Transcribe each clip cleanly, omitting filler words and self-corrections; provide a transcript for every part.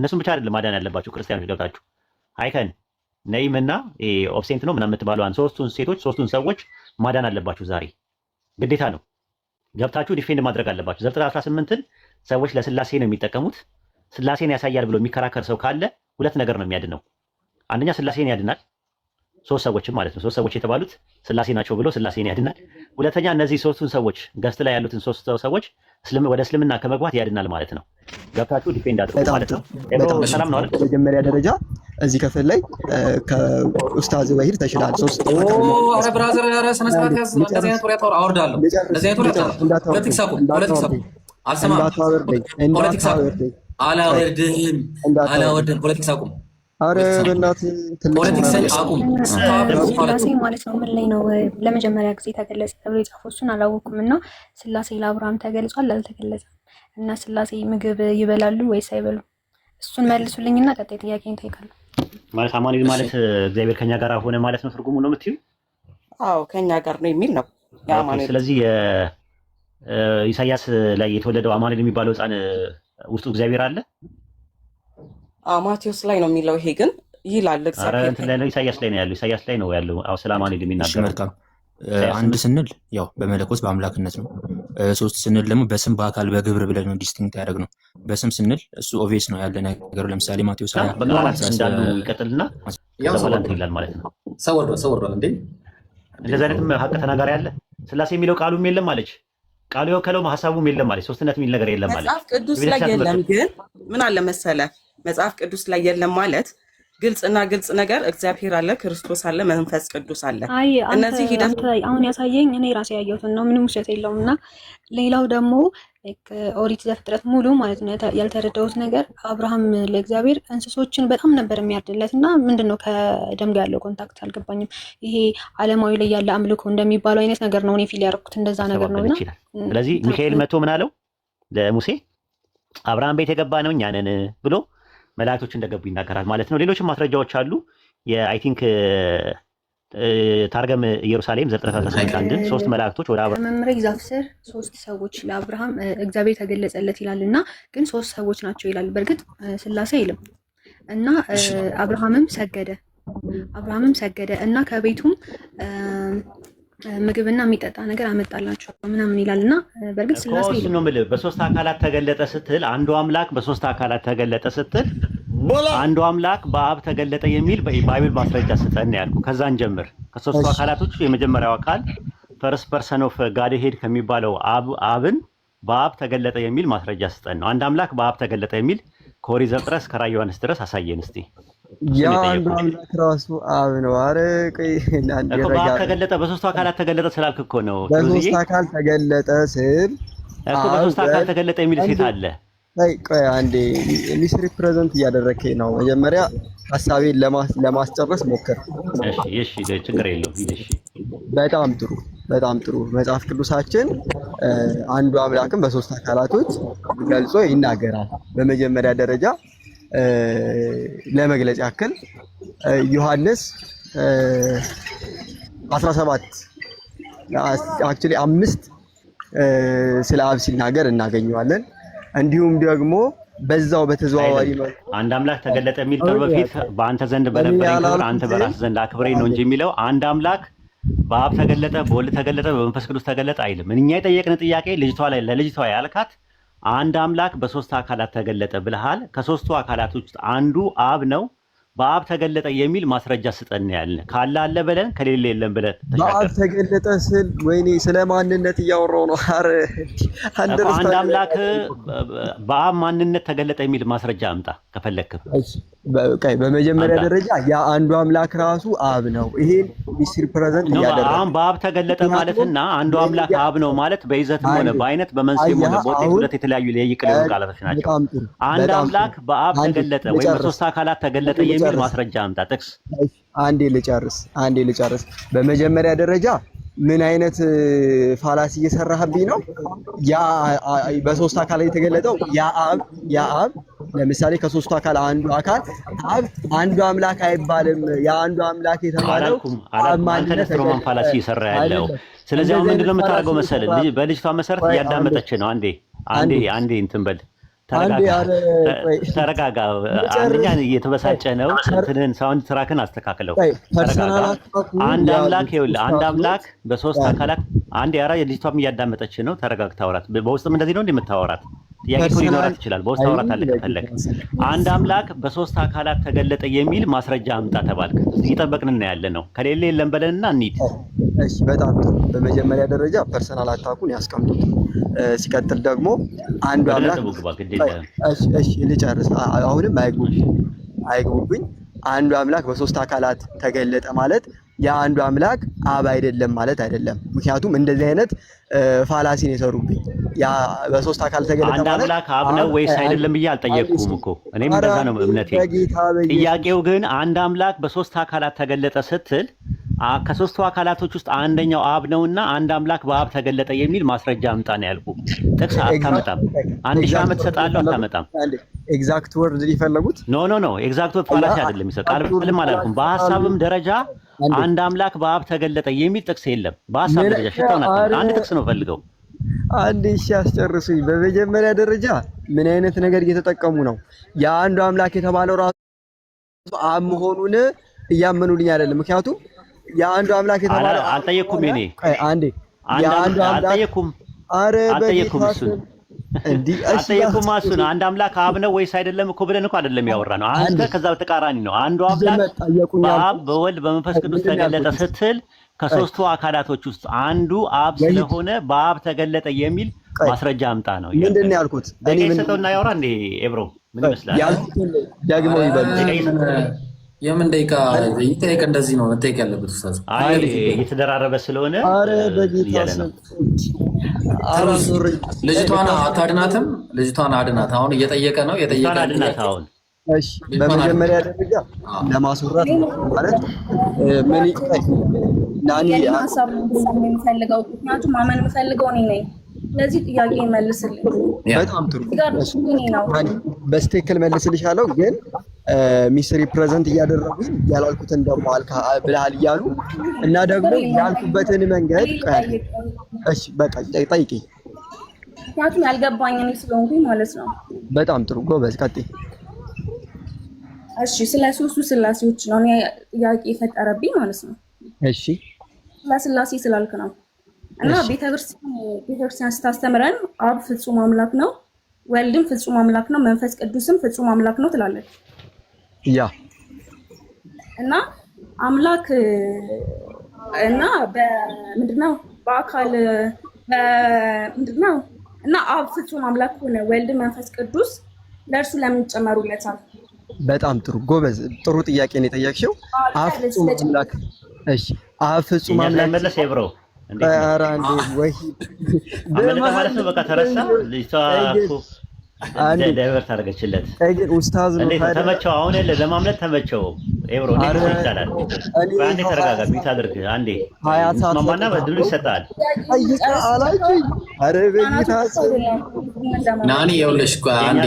እነሱም ብቻ አይደለም ማዳን ያለባችሁ ክርስቲያኖች ገብታችሁ አይከን ነይምና ኦብሴንት ነው ምናምን የምትባለዋን ሶስቱን ሰዎች ማዳን አለባችሁ። ዛሬ ግዴታ ነው። ገብታችሁ ዲፌንድ ማድረግ አለባችሁ። ዘፍጥረት 18ን ሰዎች ለስላሴ ነው የሚጠቀሙት። ስላሴን ያሳያል ብሎ የሚከራከር ሰው ካለ ሁለት ነገር ነው የሚያድነው። አንደኛ ስላሴን ያድናል፣ ሶስት ሰዎችም ማለት ነው። ሶስት ሰዎች የተባሉት ስላሴ ናቸው ብሎ ስላሴን ያድናል። ሁለተኛ እነዚህ ሶስቱን ሰዎች ገስት ላይ ያሉትን ሶስት ሰዎች ወደ እስልምና ከመግባት ያድናል ማለት ነው። ገብታችሁ ዲፌንድ አድርጉ ማለት ነው። ሰላም ነው አይደል? መጀመሪያ ደረጃ እዚህ ክፍል ላይ ከኡስታዝ ወሂድ ተሽላል። ሶስት አረ ብራዘር አረ ስነ ስርዓት ያዝ። እንደዚህ አይነት ወሬ አወርዳለሁ። እንደዚህ አይነት ወሬ ፖለቲክስ አቁም። አልሰማም። ፖለቲክስ አቁም። አላወርድህም። ፖለቲክስ አቁም። አረ በእናትህ ፖለቲክስ አቁም። ስላሴ ማለት ነው ምን ላይ ነው ለመጀመሪያ ጊዜ ተገለጸ ተብሎ የጻፈው? እሱን አላወኩም እና ስላሴ ለአብርሃም ተገልጿል አልተገለጸም? እና ስላሴ ምግብ ይበላሉ ወይስ አይበሉ? እሱን መልሱልኝና ቀጣይ ጥያቄን እጠይቃለሁ። ማለት አማኑኤል ማለት እግዚአብሔር ከኛ ጋር ሆነ ማለት ነው ትርጉሙ ነው የምትዩ? አዎ ከኛ ጋር ነው የሚል ነው የአማኑኤል። ስለዚህ ኢሳያስ ላይ የተወለደው አማኑኤል የሚባለው ሕፃን ውስጡ እግዚአብሔር አለ? ማቴዎስ ላይ ነው የሚለው። ይሄ ግን ይላል እግዚአብሔር እንትን ላይ ነው ኢሳያስ ላይ ነው ያለው። ኢሳያስ ላይ ነው ያለው ስለ አማኑኤል የሚናገረው። መልካም አንድ ስንል ያው በመለኮት በአምላክነት ነው። ሶስት ስንል ደግሞ በስም በአካል በግብር ብለን ነው ዲስቲንክት ያደረግ ነው። በስም ስንል እሱ ኦቪየስ ነው ያለ ነገር። ለምሳሌ ማቴዎስ በቃላት እንዳሉ ይቀጥልና ዘበላንት ይላል ማለት ነው። ሰው ወርዷል እንዴ? እንደዚህ አይነትም ሀቅ ተናጋሪ አለ። ስላሴ የሚለው ቃሉም የለም ማለች፣ ቃሉ የወከለው ሀሳቡም የለም ማለት፣ ሶስትነት የሚል ነገር የለም ማለት። መጽሐፍ ቅዱስ ላይ የለም። ግን ምን አለ መሰለ መጽሐፍ ቅዱስ ላይ የለም ማለት ግልጽና ግልጽ ነገር እግዚአብሔር አለ፣ ክርስቶስ አለ፣ መንፈስ ቅዱስ አለ። እነዚህ ሂደት አሁን ያሳየኝ እኔ ራሴ ያየሁትን ነው፣ ምንም ውሸት የለውም። እና ሌላው ደግሞ ኦሪት ዘፍጥረት ሙሉ ማለት ነው ያልተረዳሁት ነገር አብርሃም ለእግዚአብሔር እንስሶችን በጣም ነበር የሚያርድለት እና ምንድነው ከደም ጋር ያለው ኮንታክት አልገባኝም። ይሄ ዓለማዊ ላይ ያለ አምልኮ እንደሚባለው አይነት ነገር ነው እኔ ፊል ያደረኩት፣ እንደዛ ነገር ነውና ስለዚህ ሚካኤል መጥቶ ምን አለው ለሙሴ? አብርሃም ቤት የገባ ነው እኛ ነን ብሎ መላእክቶች እንደገቡ ይናገራል ማለት ነው። ሌሎችም ማስረጃዎች አሉ። የአይ ቲንክ ታርገም ኢየሩሳሌም ዘፍጥረት 18 ሶስት መላእክቶች ወደ አብርሃም መምሬ ዛፍ ስር ሶስት ሰዎች ለአብርሃም እግዚአብሔር ተገለጸለት ይላል እና ግን ሶስት ሰዎች ናቸው ይላል። በእርግጥ ስላሴ አይልም። እና አብርሃምም ሰገደ እና ከቤቱም ምግብና የሚጠጣ ነገር አመጣላቸው ምናምን ይላልና በእርግጥ ስላሴ አይልም ነው የምልህ። በሶስት አካላት ተገለጠ ስትል አንዱ አምላክ በሶስት አካላት ተገለጠ ስትል አንዱ አምላክ በአብ ተገለጠ የሚል በባይብል ማስረጃ ስጠን ያልኩ። ከዛን ጀምር ከሶስቱ አካላቶች የመጀመሪያው አካል ፈርስት ፐርሰን ኦፍ ጋድ ሄድ ከሚባለው አብን በአብ ተገለጠ የሚል ማስረጃ ስጠን ነው። አንድ አምላክ በአብ ተገለጠ የሚል ከኦሪት ዘፍጥረት እስከ ራዕየ ዮሐንስ ድረስ አሳየን እስቲ። ያ አንዱ አምላክ ራሱ አብ ነው። አረ ቆይ እኮ በአብ ተገለጠ በሶስቱ አካላት ተገለጠ ስላልክ እኮ ነው። በሶስት አካል ተገለጠ ስል እኮ በሶስት አካል ተገለጠ የሚል ሴት አለ። ቆይ አንዴ ሚስ ሪፕሬዘንት እያደረከኝ ነው። መጀመሪያ ሐሳቤን ለማስጨረስ ሞክር። እሺ ችግር የለውም። እሺ በጣም ጥሩ። መጽሐፍ ቅዱሳችን አንዱ አምላክን በሶስት አካላቶች ገልጾ ይናገራል። በመጀመሪያ ደረጃ ለመግለጽ ያክል ዮሐንስ 17 አክቹሊ 5 ስለ አብ ሲናገር እናገኘዋለን። እንዲሁም ደግሞ በዛው በተዘዋዋሪ ነው አንድ አምላክ ተገለጠ የሚል ከዚህ በፊት በአንተ ዘንድ በነበረኝ ክብር አንተ በራስህ ዘንድ አክብረኝ ነው እንጂ የሚለው አንድ አምላክ በአብ ተገለጠ፣ በወልድ ተገለጠ፣ በመንፈስ ቅዱስ ተገለጠ አይልም። እኛ የጠየቅን ጥያቄ ለልጅቷ ያልካት አንድ አምላክ በሶስት አካላት ተገለጠ ብለሃል። ከሶስቱ አካላት ውስጥ አንዱ አብ ነው። በአብ ተገለጠ የሚል ማስረጃ ስጠን ያልን ካለ አለ በለን ከሌለ የለም ብለን በአብ ተገለጠ ስል ወይኔ ስለ ማንነት እያወራው ነው። አረ አንድ አምላክ በአብ ማንነት ተገለጠ የሚል ማስረጃ አምጣ ከፈለክ። በቃ በመጀመሪያ ደረጃ ያ አንዱ አምላክ ራሱ አብ ነው። ይሄን ሚስ ሪፕሬዘንት ያደረገ አሁን በአብ ተገለጠ ማለትና አንዱ አምላክ አብ ነው ማለት በይዘትም ሆነ በአይነት በመንስኤም ሆነ በውጤት ሁለት የተለያዩ የይቅር ቃላቶች ናቸው። አንድ አምላክ በአብ ተገለጠ ወይ በሶስት አካላት ተገለጠ የሚል ማስረጃ አምጣ ጥቅስ። አንዴ ልጨርስ። በመጀመሪያ ደረጃ ምን አይነት ፋላሲ እየሰራህብኝ ነው? ያ በሶስት አካል የተገለጠው ያ አብ ለምሳሌ ከሶስቱ አካል አንዱ አካል አብ አንዱ አምላክ አይባልም። ያ አንዱ አምላክ የተባለው አንተ ነህ ሮማን ፋላሲ እየሰራ ያለው። ስለዚህ አሁን ምንድነው የምታደርገው መሰለህ? በልጅቷ መሰረት እያዳመጠች ነው። አንዴ እንትን በል ተረጋጋ። አንደኛ እየተበሳጨ ነው። እንትንን ሳውንድ ትራክን አስተካክለው። ተረጋጋ። አንድ አምላክ ይኸውልህ፣ አንድ አምላክ በሶስት አካላት አንድ ያራ ልጅቷም እያዳመጠች ነው። ተረጋግታ አውራት። በውስጥም እንደዚህ ነው እንደምታወራት ጥያቄ እኮ ሊኖራት ይችላል። በውስጥ አውራት አለ ከፈለግ። አንድ አምላክ በሶስት አካላት ተገለጠ የሚል ማስረጃ አምጣ ተባልክ። እየጠበቅን ያለ ነው። ከሌለ የለም በለንና እንሂድ። እሺ በጣም ጥሩ። በመጀመሪያ ደረጃ ፐርሰናል አታኩን ያስቀምጡት። ሲቀጥል ደግሞ አንዱ አምላክ እሺ ልጨርስ። አሁንም አይግቡብኝ። አንዱ አምላክ በሶስት አካላት ተገለጠ ማለት የአንዱ አምላክ አብ አይደለም ማለት አይደለም። ምክንያቱም እንደዚህ አይነት ፋላሲን የሰሩብኝ ያ በሶስት አካል ተገለጠ ማለት አንድ አምላክ አብ ነው ወይስ አይደለም ብዬ አልጠየቅኩም እኮ። እኔም እንደዛ ነው እምነቴ። ጥያቄው ግን አንድ አምላክ በሶስት አካላት ተገለጠ ስትል ከሶስቱ አካላቶች ውስጥ አንደኛው አብ ነውና አንድ አምላክ በአብ ተገለጠ የሚል ማስረጃ አምጣ ነው ያልኩህ። ጥቅስ አታመጣም። 1000 ዓመት ሰጣለሁ አታመጣም። ኤግዛክት ወርድ ሊፈለጉት ኖ ኤግዛክት ወርድ ፋላሲ አይደለም ይሰጣል ብልም አላልኩም። በሐሳብም ደረጃ አንድ አምላክ በአብ ተገለጠ የሚል ጥቅስ የለም። በሐሳብ ደረጃ ሽታውን አንድ ጥቅስ ነው ፈልገው። አንድ እሺ አስጨርሱኝ። በመጀመሪያ ደረጃ ምን አይነት ነገር እየተጠቀሙ ነው? የአንዱ አምላክ የተባለው ራሱ አብ መሆኑን እያመኑልኝ አይደለም። ምክንያቱም የአንዱ አምላክ የተባለው አልጠየኩም። እኔ የአንዱ አልጠየኩም። አልጠየኩም እሱን አልጠየኩም። እሱን አንድ አምላክ አብ ነው ወይስ አይደለም እኮ ብለን እኮ አይደለም ያወራነው። አንተ ከዛ በተቃራኒ ነው። አንዱ አምላክ በአብ በወልድ በመንፈስ ቅዱስ ተገለጠ ስትል ከሶስቱ አካላቶች ውስጥ አንዱ አብ ስለሆነ በአብ ተገለጠ የሚል ማስረጃ አምጣ ነው። ምንድን ነው ያልኩት? እኔ ሰጠውና ያወራ እንዴ ኤብሮ ምን ይመስላል? ያልኩት ደግሞ ይበል። የምን ደቂቃ ይጠይቅ? እንደዚህ ነው መጠየቅ ያለበት ኡስታዝ። አይ እየተደራረበ ስለሆነ አረ በጌታ ስም ልጅቷን አታድናትም? ልጅቷን አድናት። አሁን እየጠየቀ ነው አድናት አሁን። እሺ በመጀመሪያ ደረጃ ለማስወራት ማለት ምን ይቀር ናኒ ሀሳብ የምፈልገው ምክንያቱም ማመን የምፈልገው እኔ ነኝ። ስለዚህ ጥያቄ መልስልኝ። በጣም ጥሩ በስትክክል መልስልሻለሁ። ግን ሚስ ሪፕሬዘንት እያደረጉኝ ያላልኩትን ደግሞ አልካ ብለሃል እያሉ እና ደግሞ ያልኩበትን መንገድ እሺ በቃ ጠይቂ። ምክንያቱም ያልገባኝ እኔ ስለሆንኩኝ ማለት ነው። በጣም ጥሩ ጎበዝ፣ ቀጥይ። እሺ ስለ ሶስቱ ስላሴዎች ነው እኔ ጥያቄ የፈጠረብኝ ማለት ነው። እሺ ስላሴ ስላልክ ነው። እና ቤተክርስቲያን ስታስተምረን አብ ፍጹም አምላክ ነው፣ ወልድም ፍጹም አምላክ ነው፣ መንፈስ ቅዱስም ፍጹም አምላክ ነው ትላለች። ያ እና አምላክ እና በምንድነው በአካል በምንድነው እና አብ ፍጹም አምላክ ሆነ፣ ወልድ መንፈስ ቅዱስ ለእርሱ ለምን ጨመሩለታል? በጣም ጥሩ ጎበዝ፣ ጥሩ ጥያቄ ነው የጠየቅሽው። አብ ፍጹም አምላክ እሺ፣ አብ ፍጹም አምላክ መለሰ ብሮ ኧረ አንዴ ወይ ማለት ነው። በቃ ተረሳ። ልጅቷ እኮ ዳይቨርት አደረገችለት። ኡስታዝ ነው ተመቸው። አሁን ያለ ለማምለጥ ተመቸው። ኤብሮ እንዴት ይቻላል? አንዴ ተረጋጋ። ቢት አድርግ አንዴ ማማና በድሉ ይሰጣል። አላችሁ አረ በጌታ ናኒ ይኸውልሽ፣ አንዴ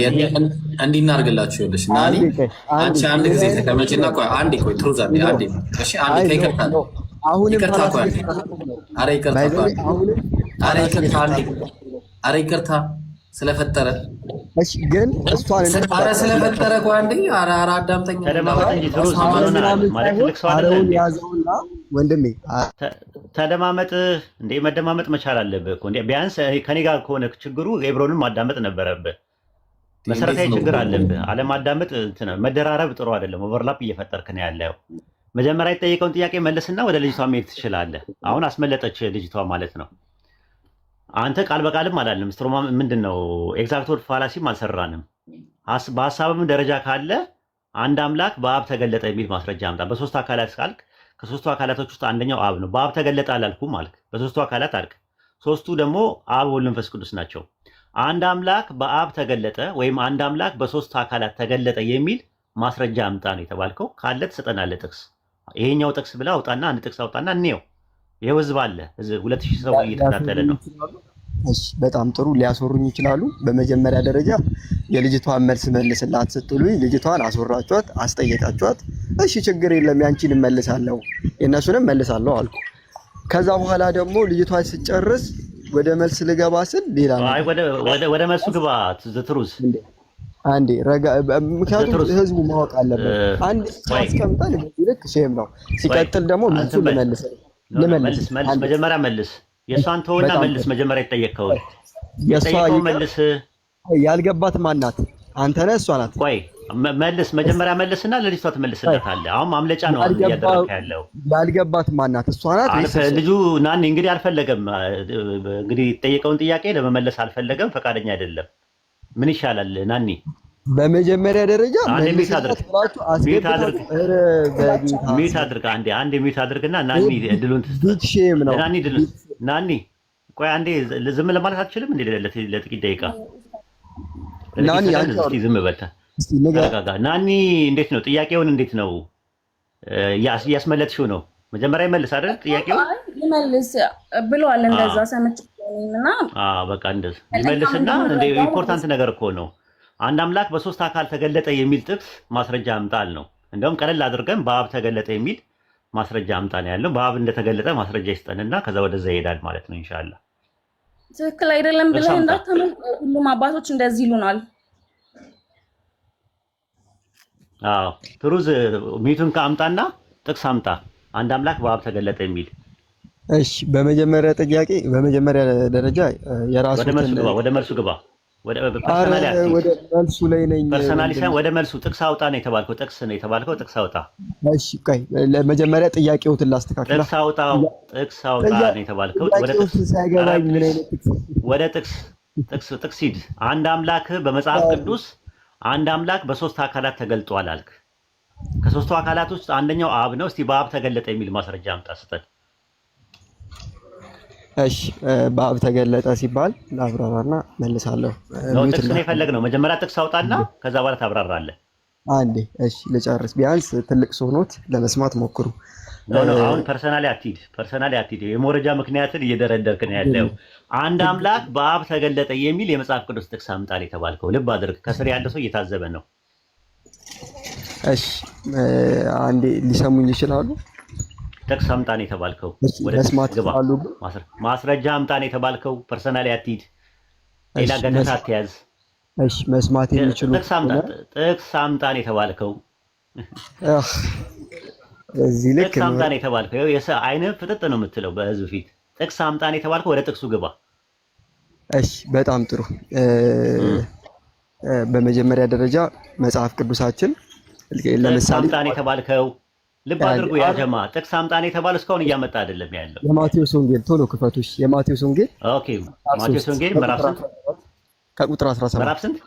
እንዲህ እናድርግላችሁ። ይኸውልሽ ናኒ አንቺ አንድ ጊዜ ተቀመጪና ቆይ አንዴ ቆይ ትሩዝ አንዴ እሺ አንዴ ከይከታ አሁንም አረ ይቅርታ ስለፈጠረ እሺ። ግን እሷን ስለፈጠረ እኮ አንዴ አረ አዳምጠኝ። ተደማመጥ እንጂ ትሩዝ ማለት ትልቅ ሰው አይደለም ያዘውና ወንድሜ ተደማመጥ እንዴ። መደማመጥ መቻል አለብህ እኮ እንዴ። ቢያንስ ከኔ ጋር ከሆነ ችግሩ ኤብሮንም ማዳመጥ ነበረብህ። መሰረታዊ ችግር አለብህ። አለማዳመጥ እንትን መደራረብ ጥሩ አይደለም። ኦቨርላፕ እየፈጠርክ ነው ያለው። መጀመሪያ የጠየቀውን ጥያቄ መልስና ወደ ልጅቷ መሄድ ትችላለህ። አሁን አስመለጠች ልጅቷ ማለት ነው። አንተ ቃል በቃልም አላለም። ስትሮማ ምንድነው ኤግዛክት ወርድ ፋላሲም አልሰራንም። በሀሳብም ደረጃ ካለ አንድ አምላክ በአብ ተገለጠ የሚል ማስረጃ አምጣ። በሶስት አካላት ካልክ ከሶስቱ አካላቶች ውስጥ አንደኛው አብ ነው። በአብ ተገለጠ አላልኩም አልክ። በሶስቱ አካላት አልክ። ሶስቱ ደግሞ አብ፣ ወልድ፣ መንፈስ ቅዱስ ናቸው። አንድ አምላክ በአብ ተገለጠ ወይም አንድ አምላክ በሶስት አካላት ተገለጠ የሚል ማስረጃ አምጣ ነው የተባልከው። ካለ ትሰጠናለህ ጥቅስ። ይሄኛው ጥቅስ ብላ አውጣና አንድ ጥቅስ አውጣና እንየው። ይሄው ህዝብ አለ። 2000 ሰው እየተከታተለ ነው። እሺ በጣም ጥሩ። ሊያስወሩኝ ይችላሉ። በመጀመሪያ ደረጃ የልጅቷን መልስ መልስላት ስትሉኝ ልጅቷን አስወራችኋት፣ አስጠየቃችኋት። እሺ ችግር የለም ያንቺን መልሳለሁ የእነሱንም መልሳለሁ አልኩ። ከዛ በኋላ ደግሞ ልጅቷ ስጨርስ ወደ መልስ ልገባ ስል ሌላ ነው። አይ ወደ መልሱ ግባ። ትሩዝ አንዴ ረጋ፣ ምክንያቱም ህዝቡ ማወቅ አለበት። አንድ አስቀምጠን በዚህ ልክ ሼም ነው። ሲቀጥል ደግሞ መልሱ ልመልስ መጀመሪያ መልስ፣ የእሷን ተውና መልስ። መጀመሪያ የተጠየቀውን መልስ። ያልገባት ማናት? አንተ ነህ እሷ ናት? ቆይ መልስ፣ መጀመሪያ መልስና ለልጅቷ ትመልስላታለህ። አሁን ማምለጫ ነው እያደረግህ ያለው። ያልገባት ማናት? እሷ ናት? ልጁ ናኒ እንግዲህ አልፈለገም። እንግዲህ የተጠየቀውን ጥያቄ ለመመለስ አልፈለገም፣ ፈቃደኛ አይደለም። ምን ይሻላል ናኒ? በመጀመሪያ ደረጃ ሚዩት አድርግ። አንዴ ሚዩት አድርግና ናኒ እድሉን ትስጥ። ናኒ ቆይ አንዴ ዝም ለማለት አትችልም እንዴ? ለጥቂት ደቂቃ ናኒ አንቺ ዝም በልታ ናኒ እንዴት ነው ጥያቄውን? እንዴት ነው ያስመለጥሽው? ነው መጀመሪያ ይመልስ አይደል? ጥያቄው ይመልስ ብለዋል። እንደዛ ሰምቼና በቃ እንደዛ ይመልስና እንደ ኢምፖርታንት ነገር እኮ ነው። አንድ አምላክ በሶስት አካል ተገለጠ የሚል ጥቅስ ማስረጃ አምጣል ነው። እንደውም ቀለል አድርገን በአብ ተገለጠ የሚል ማስረጃ አምጣን ያለው። በአብ እንደተገለጠ ማስረጃ ይስጠንና ከዛ ወደዛ ይሄዳል ማለት ነው ኢንሻአላህ። ትክክል አይደለም ብለህ እንዳታምን። ሁሉም አባቶች እንደዚህ ይሉናል። ትሩዝ ሚቱን ከአምጣና ጥቅስ አምጣ። አንድ አምላክ በአብ ተገለጠ የሚል። እሺ በመጀመሪያ ጥያቄ፣ በመጀመሪያ ደረጃ የራሱ ወደ መልሱ ግባ። ወደ መልሱ ላይ ነኝ። ፐርሰናሊ ሳይሆን ወደ መልሱ ጥቅስ አውጣ ነው የተባልከው። ጥቅስ ነው የተባልከው። ጥቅስ አውጣ። እሺ ቆይ ለመጀመሪያ ጥያቄውን ላስተካክል። ጥቅስ አውጣ ነው የተባልከው። ወደ ጥቅስ ሳይገባኝ ምን አይነት ጥቅስ? ወደ ጥቅስ ሂድ። አንድ አምላክ በመጽሐፍ ቅዱስ አንድ አምላክ በሶስት አካላት ተገልጧል አልክ። ከሶስቱ አካላት ውስጥ አንደኛው አብ ነው። እስቲ በአብ ተገለጠ የሚል ማስረጃ አምጣ ስጠን። እሺ በአብ ተገለጠ ሲባል ላብራራና መልሳለሁ። ጥቅስ ነው የፈለግነው። መጀመሪያ ጥቅስ አውጣና ከዛ በኋላ ታብራራለህ። አንዴ እሺ ልጨርስ። ቢያንስ ትልቅ ሶኖት ለመስማት ሞክሩ። አሁን ፐርሰናሊ አትሂድ። የመረጃ ምክንያትን እየደረደርክ ነው ያለው። አንድ አምላክ በአብ ተገለጠ የሚል የመጽሐፍ ቅዱስ ጥቅስ አምጣል የተባልከው። ልብ አድርግ፣ ከስር ያለ ሰው እየታዘበ ነው። እሺ አንዴ ሊሰሙኝ ይችላሉ? ጥቅስ አምጣ ነው የተባልከው። ወደ መስማት ይችላሉ? ማስረጃ አምጣ ነው የተባልከው። ፐርሰናሊ አትሂድ፣ ሌላ ገነት አትያዝ። እሺ መስማት የሚችሉ ጥቅስ አምጣ ነው የተባልከው። እዚህ ልክ ጥቅስ አምጣ ነው የተባልከው። አይንህ ፍጥጥ ነው የምትለው በህዝብ ፊት። ጥቅስ አምጣ ነው የተባልከው። ወደ ጥቅሱ ግባ። እሺ በጣም ጥሩ። በመጀመሪያ ደረጃ መጽሐፍ ቅዱሳችን ለምሳሌ አምጣ ነው የተባልከው። ልብ አድርጉ ያ ጀማ። ጥቅስ አምጣ ነው የተባለው እስካሁን እያመጣ አይደለም ያለው። የማቴዎስ ወንጌል ቶሎ ክፈቱሽ። የማቴዎስ ወንጌል ኦኬ። ማቴዎስ ወንጌል ምዕራፍ ስንት? ከቁጥር 17። ምዕራፍ ስንት?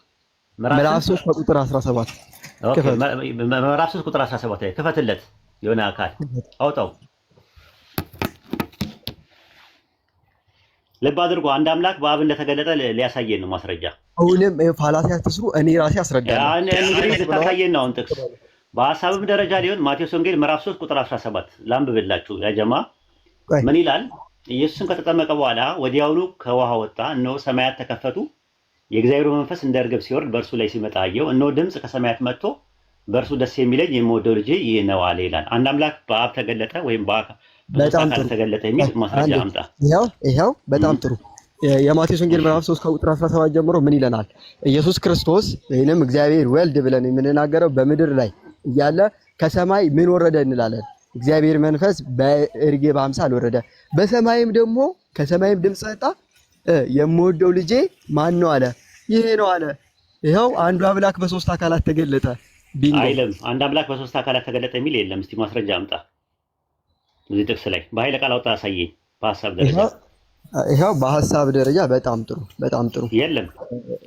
ምዕራፍ 3 ከቁጥር 17። ኦኬ ምዕራፍ 3 ቁጥር 17 ላይ ክፈትለት። የሆነ አካል አውጣው። ልብ አድርጉ። አንድ አምላክ በአብ እንደተገለጠ ሊያሳየን ነው ማስረጃ። አሁንም ፋላሲ አትስሩ፣ እኔ ራሴ አስረዳለሁ። እንግዲህ ልታሳየን ነው አሁን ጥቅስ በሐሳብም ደረጃ ሊሆን ማቴዎስ ወንጌል ምዕራፍ 3 ቁጥር 17 ላንብብላችሁ። ያ ጀማ ምን ይላል? ኢየሱስም ከተጠመቀ በኋላ ወዲያውኑ ከውሃ ወጣ፣ እነሆ ሰማያት ተከፈቱ፣ የእግዚአብሔር መንፈስ እንደ ርግብ ሲወርድ በእርሱ ላይ ሲመጣ አየው። እነሆ ድምፅ ከሰማያት መጥቶ በእርሱ ደስ የሚለኝ የምወደው ልጄ ይህ ነው አለ ይላል። አንድ አምላክ በአብ ተገለጠ ወይም በአካል ተገለጠ የሚል ማስረጃ አምጣ። ይኸው በጣም ጥሩ። የማቴዎስ ወንጌል ምዕራፍ 3 ከቁጥር 17 ጀምሮ ምን ይለናል? ኢየሱስ ክርስቶስ ወይንም እግዚአብሔር ወልድ ብለን የምንናገረው በምድር ላይ እያለ ከሰማይ ምን ወረደ እንላለን? እግዚአብሔር መንፈስ በእርግብ አምሳል ወረደ። በሰማይም ደግሞ ከሰማይም ድምፅ መጣ፣ የምወደው ልጄ ማን ነው አለ። ይሄ ነው አለ። ይኸው አንዱ አምላክ በሶስት አካላት ተገለጠ አይልም። አንድ አምላክ በሶስት አካላት ተገለጠ የሚል የለም። እስቲ ማስረጃ አምጣ እዚህ ጥቅስ ላይ። በኃይለ ቃል አውጣ አሳየኝ። በሐሳብ ደረጃ ይኸው በሐሳብ ደረጃ በጣም ጥሩ የለም።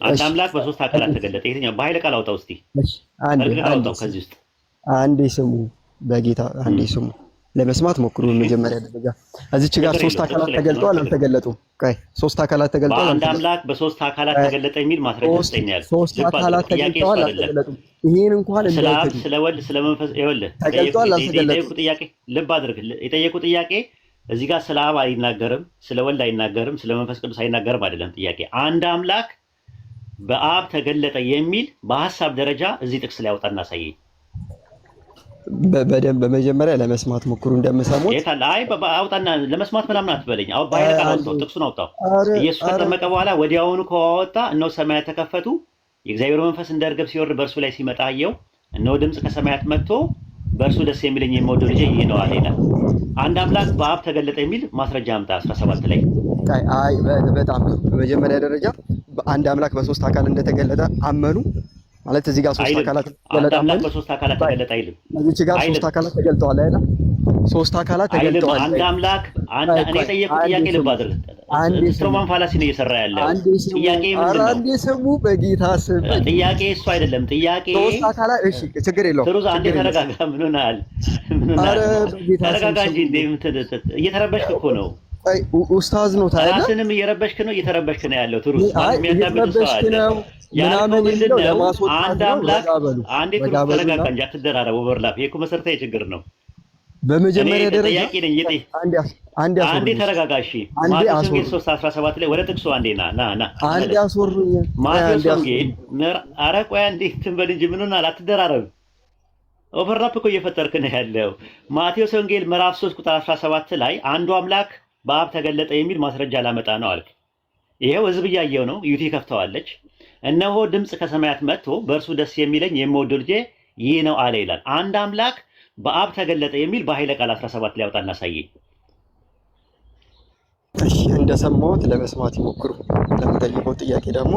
አንድ አምላክ በሶስት አካላት ተገለጠ። የትኛው? በኃይለ ቃል አውጣው እስቲ። አውጣው ከዚህ ውስጥ አንዴ ስሙ፣ በጌታ አንዴ ስሙ፣ ለመስማት ሞክሩ። መጀመሪያ ደረጃ እዚች ጋር ሶስት አካላት ተገልጠዋል አልተገለጡም? ቆይ ሶስት አካላት ተገልጠዋል። አንድ አምላክ በሶስት አካላት ተገለጠ የሚል ማስረጃ ይሰኛል። ሶስት አካላት ተገልጠዋል አልተገለጡም? ይሄን እንኳን ስለ አብ ስለ ወልድ ስለ መንፈስ ይኸውልህ ተገልጠዋል አልተገለጡም? ጥያቄ ልብ አድርግ። የጠየቁ ጥያቄ እዚህ ጋር ስለ አብ አይናገርም፣ ስለ ወልድ አይናገርም፣ ስለ መንፈስ ቅዱስ አይናገርም አይደለም ጥያቄ። አንድ አምላክ በአብ ተገለጠ የሚል በሐሳብ ደረጃ እዚህ ጥቅስ ላይ አውጣና አሳየኝ። በደንብ በመጀመሪያ ለመስማት ሞክሩ እንደምሰሙት። አይ አውጣና ለመስማት ምናምን አትበለኝ። አው በኃይለ ቃል አውጣው፣ ጥቅሱን አውጣው። ኢየሱስ ከተጠመቀ በኋላ ወዲያውኑ ከውሃ ወጣ፣ እነሆ ሰማያት ተከፈቱ፣ የእግዚአብሔር መንፈስ እንደ እርግብ ሲወርድ በእርሱ ላይ ሲመጣ አየው። እነሆ ድምፅ ከሰማያት መጥቶ በእርሱ ደስ የሚለኝ የምወደው ልጄ ይህ ነው አለ ይላል። አንድ አምላክ በአብ ተገለጠ የሚል ማስረጃ አምጣ 17 ላይ። አይ በጣም በመጀመሪያ ደረጃ አንድ አምላክ በሶስት አካል እንደተገለጠ አመኑ ማለት እዚህ ጋር ሶስት አካላት አንድ አምላክ በሶስት አካላት ተገለጠ አይልም። እዚህ ጋር ሶስት አካላት ተገልጠዋል አይደል? ሶስት አካላት ተገልጠዋል። አንድ አምላክ እኔ የጠየቁት ጥያቄ ልብ አድርግ። ስትሮማን ፋላሲ ነው እየሰራ ያለው። ጥያቄ ምንድን ነው? አንዴ ስሙ በጌታ ስም። ጥያቄ እሱ አይደለም። ጥያቄ ሶስት አካላት እሺ፣ ችግር የለውም። ትሩዝ አንዴ ተረጋጋ። ምን ሆነሃል? ኧረ በጌታ ስም ተረጋጋ እንጂ እየተረበሽክ እኮ ነው። ኡስታዝ ነው ታዲያ። ራስንም እየረበሽክ ነው፣ እየተረበሽክ ነው ያለው። ትሩዝ የሚያጣብቅ ሰው አለ ምናምን ምንድን ነው? ለማስወጣት አንድ አምላክ አንዴ ትሩዝ ተረጋጋ እንጂ አትደራረብ። ኦቨርላፕ ይሄ እኮ መሰረታዊ ችግር ነው። በመጀመሪያ ደረጃ ጥያቄ ነኝ አንዴ ተረጋጋ። እሺ ማቴዎስ ወንጌል 3:17 ላይ ወደ ጥቅሱ አንዴ ና አንዴ አስወሩኝ። ማቴዎስ ወንጌል ኧረ ቆይ አንዴ ትንበል እንጂ ምን ሆነሃል? አትደራረብ። ኦቨርላፕ እኮ እየፈጠርክ ነው ያለው። ማቴዎስ ወንጌል ምዕራፍ 3 ቁጥር 17 ላይ አንዱ አምላክ በአብ ተገለጠ የሚል ማስረጃ ላመጣ ነው አልክ። ይሄው ህዝብ እያየው ነው። ዩቲ ከፍተዋለች። እነሆ ድምፅ ከሰማያት መጥቶ በእርሱ ደስ የሚለኝ የምወደው ልጄ ይህ ነው አለ ይላል። አንድ አምላክ በአብ ተገለጠ የሚል በኃይለ ቃል 17 ላይ ያወጣና አሳየኝ። እሺ እንደሰማሁት ለመስማት ይሞክሩ። ለምጠይቀው ጥያቄ ደግሞ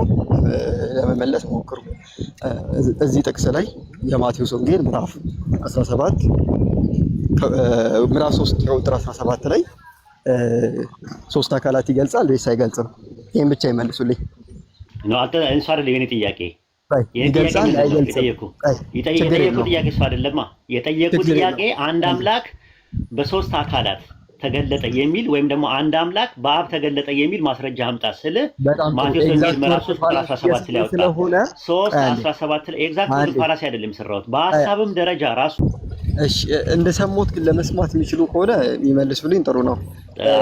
ለመመለስ ሞክሩ። እዚህ ጥቅስ ላይ የማቴዎስ ወንጌል ምዕራፍ 17 ምዕራፍ 3 ቁጥር 17 ላይ ሶስት አካላት ይገልጻል ወይስ አይገልጽም? ይሄን ብቻ ይመልሱልኝ። ነው አንተ አይደል የኔ ጥያቄ? ይገልጻል አይገልጽም? የጠየቁት ጥያቄ እሱ አይደለማ። የጠየቁት ጥያቄ አንድ አምላክ በሶስት አካላት ተገለጠ የሚል ወይም ደግሞ አንድ አምላክ በአብ ተገለጠ የሚል ማስረጃ አምጣ ስለ ማቴዎስ ወንጌል ምዕራፍ 3:17 ላይ ያወጣ 3:17 ላይ ኤግዛክት ፋላሲ አይደለም የሰራሁት በሐሳብም ደረጃ ራሱ። እሺ እንደሰማሁት ግን ለመስማት የሚችሉ ከሆነ የሚመልሱልኝ ጥሩ ነው።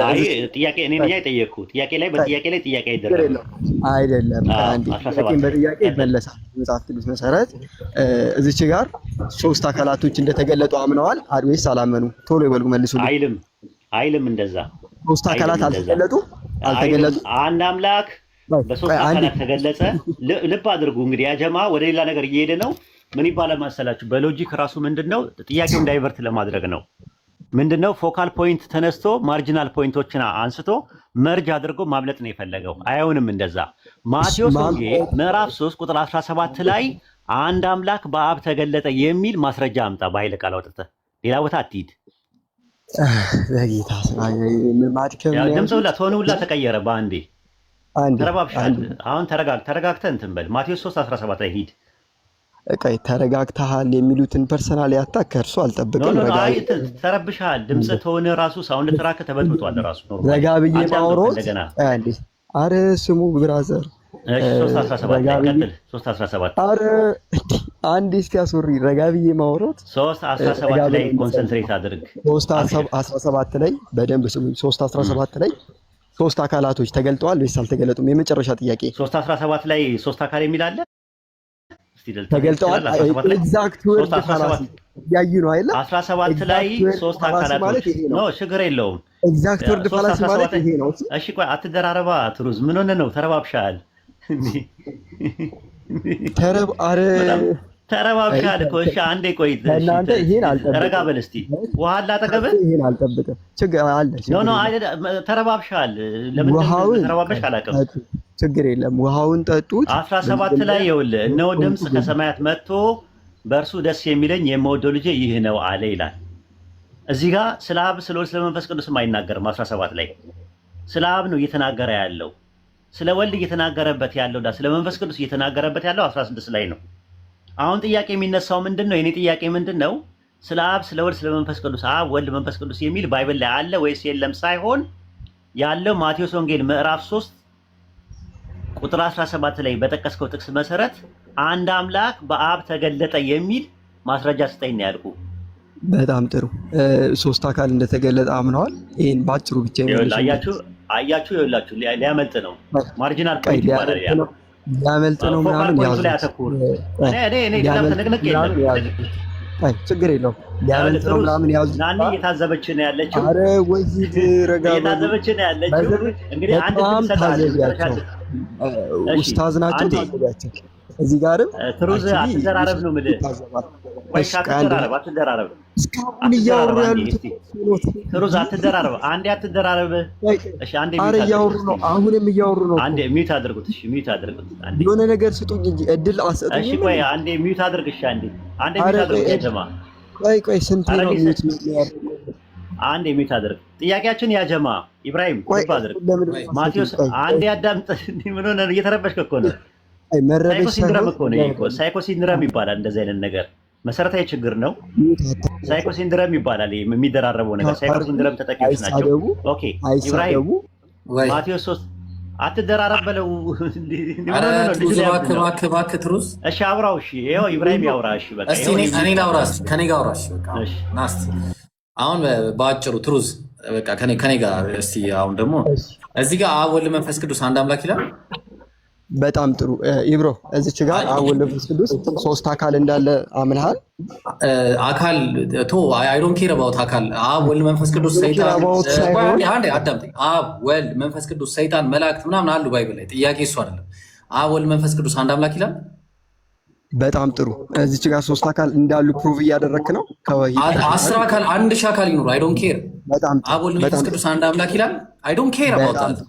አይ ጥያቄ እኔ ነኝ የጠየቅኩት። ጥያቄ ላይ በጥያቄ ላይ ጥያቄ አይደለም አይደለም። አንዴ በጥያቄ ይመለሳል። መጽሐፍ ቅዱስ መሰረት እዚች ጋር ሶስት አካላቶች እንደተገለጡ አምነዋል ወይስ አላመኑ? ቶሎ ይበሉ መልሱልኝ። አይልም እንደዛ። ሶስት አካላት አልተገለጡ። አንድ አምላክ በሶስት አካላት ተገለጸ። ልብ አድርጉ እንግዲህ ያ ጀማ ወደ ሌላ ነገር እየሄደ ነው። ምን ይባላል መሰላችሁ? በሎጂክ ራሱ ምንድነው ጥያቄውን ዳይቨርት ለማድረግ ነው። ምንድነው ፎካል ፖይንት ተነስቶ ማርጂናል ፖይንቶችን አንስቶ መርጅ አድርጎ ማብለጥ ነው የፈለገው። አይሆንም እንደዛ። ማቴዎስ ወንጌል ምዕራፍ 3 ቁጥር 17 ላይ አንድ አምላክ በአብ ተገለጠ የሚል ማስረጃ አምጣ። በኃይለ ቃል አውጥተህ ሌላ ቦታ አትሂድ። በጌታ ማድከም ድምፅ ሁላ ቶን ሁላ ተቀየረ በአንዴ። ተረባብሻል። አሁን ተረጋግተህ እንትን በል። ማቴዎስ 3:17 ላይ ሂድ። እቃይ ተረጋግተሃል የሚሉትን ፐርሰናል ያታክ ከእርሱ አልጠብቅም። ተረብሻል። ድምፅ ቶን ራሱ ሳውንድ ትራክ ተበጥብጧል። ራሱ ረጋ ብዬ ማውራት አንዴ። አረ ስሙ ብራዘር 3:17 ላይ ቀጥል። 3:17 አረ አንዴ እስኪ አስወሪ። ረጋ ብዬ ማውራት 3:17 ላይ ኮንሰንትሬት አድርግ። 3:17 ላይ በደንብ ስሙ። 3:17 ላይ ሶስት አካላቶች ተገልጠዋል ወይስ አልተገለጡም? የመጨረሻ ጥያቄ። 3:17 ላይ ሶስት አካል የሚል አለ። ተገልጠዋል። ኤግዛክት ወርድ ፋላሲ ያዩ ነው አይደል? 17 ላይ ሶስት አካላቶች ነው። ችግር የለውም። ኤግዛክት ወርድ ፋላሲ ማለት ይሄ ነው። እሺ ቆይ አትደራረባ። ትሩዝ ምን ሆነ ነው? ተረባብሻል። ተረባብሻል እኮ። እሺ አንዴ ቆይ። እናንተ ይሄን አልጠብቅም። ረጋ በል እስቲ። ውሃ አላጠገብህ? ይሄን አልጠብቅም። ችግር አለ። ኖ ተረባብሻል። ለምን ተረባብሽ አላውቅም። ችግር የለም። ውሃውን ጠጡት። 17 ላይ ይኸውልህ እነሆ ድምፅ ከሰማያት መጥቶ በእርሱ ደስ የሚለኝ የምወደው ልጄ ይህ ነው አለ ይላል። እዚህ ጋር ስለ አብ ስለ ወልድ ስለ መንፈስ ቅዱስም አይናገርም። 17 ላይ ስለ አብ ነው እየተናገረ ያለው። ስለ ወልድ እየተናገረበት ያለው ስለ መንፈስ ቅዱስ እየተናገረበት ያለው 16 ላይ ነው። አሁን ጥያቄ የሚነሳው ምንድነው? የኔ ጥያቄ ምንድነው? ስለ አብ ስለ ወልድ ስለ መንፈስ ቅዱስ አብ ወልድ መንፈስ ቅዱስ የሚል ባይብል ላይ አለ ወይስ የለም ሳይሆን ያለው ማቴዎስ ወንጌል ምዕራፍ 3 ቁጥር 17 ላይ በጠቀስከው ጥቅስ መሰረት አንድ አምላክ በአብ ተገለጠ የሚል ማስረጃ ስጠኝ ነው ያልኩ። በጣም ጥሩ። ሶስት አካል እንደተገለጠ አምነዋል። ይሄን ባጭሩ ብቻ ይመልሱ። አያችሁ ይኸውላችሁ ሊያመልጥ ነው። ማርጂናል ፖይንት ይባላል። ሊያመልጥ ነው ምናምን ያው ችግር የለውም። ሊያመልጥ ነው ምናምን ያው ናኒ እየታዘበች ነው ያለችው። አረ ወይት ረጋ እየታዘበች ነው ያለችው። እንግዲህ አንድ ታዘቢያቸው ኡስታዝ ናቸው። ታዘቢያቸው እዚህ ጋርም ትሩዝ አትደራረብ ነው የምልህ። ወይ አትደራረብ። እስካሁን እያወሩ ያሉት ትሩዝ አትደራረብ። አንዴ አትደራረብ። እሺ አንዴ ኧረ እያወሩ ነው። አሁንም እያወሩ ነው። አንዴ ሚውት አድርጉት። እሺ ሚውት አድርጉት። አንዴ የሆነ ነገር ስጡኝ እንጂ እድል አሰጡኝ። እሺ ቆይ አንዴ ሚውት አድርግ። እሺ አንዴ ሚውት አድርግ። ጀማ ቆይ ስንት ነው ሚውት የሚያደርግ? አንዴ ሚውት አድርግ። ጥያቄያችን ያ ጀማ ኢብራሂም ልብ አድርግ። ማቴዎስ አንዴ አዳምጥ። ምን ሆነ? እየተረበሽክ እኮ ነው። ሳይኮ ሲንድረም እኮ ነው። ሳይኮ ሲንድረም ይባላል እንደዚህ አይነት ነገር መሰረታዊ ችግር ነው። ሳይኮ ሲንድረም ይባላል የሚደራረበው ነገር። ሳይኮ ሲንድረም ተጠቂዎች ናቸው። ኦኬ ኢብራሂም ማቴዎስ 3 አትደራረብ በለው። እባክህ ትሩዝ። እሺ አውራው። እሺ ይኸው ኢብራሂም ያውራ። እሺ በቃ እስቲ እኔ ላውራ። ከኔ ጋር አውራ። እሺ በቃ ናስቲ አሁን በአጭሩ ትሩዝ በቃ ከኔ ጋር እስቲ። አሁን ደግሞ እዚህ ጋር አብ ወልድ መንፈስ ቅዱስ አንድ አምላክ ይላል። በጣም ጥሩ ኢብሮ፣ እዚች ጋር አብ ወልድ መንፈስ ቅዱስ ሶስት አካል እንዳለ አምንሃል? አካል ቶ አይ ዶንት ኬር አባውት አካል። አብ ወልድ መንፈስ ቅዱስ ሰይጣን፣ አንዴ አዳምጠኝ። አብ ወልድ መንፈስ ቅዱስ ሰይጣን፣ መላእክት ምናምን አሉ ባይብል ላይ። ጥያቄ እሱ አይደለም። አብ ወልድ መንፈስ ቅዱስ አንድ አምላክ ይላል። በጣም ጥሩ። እዚች ጋር ሶስት አካል እንዳሉ ፕሩቭ እያደረክ ነው። 10 አካል 1000 አካል ይኖር አይ ዶንት ኬር። አብ ወልድ መንፈስ ቅዱስ አንድ አምላክ ይላል። አይ ዶንት ኬር አባውት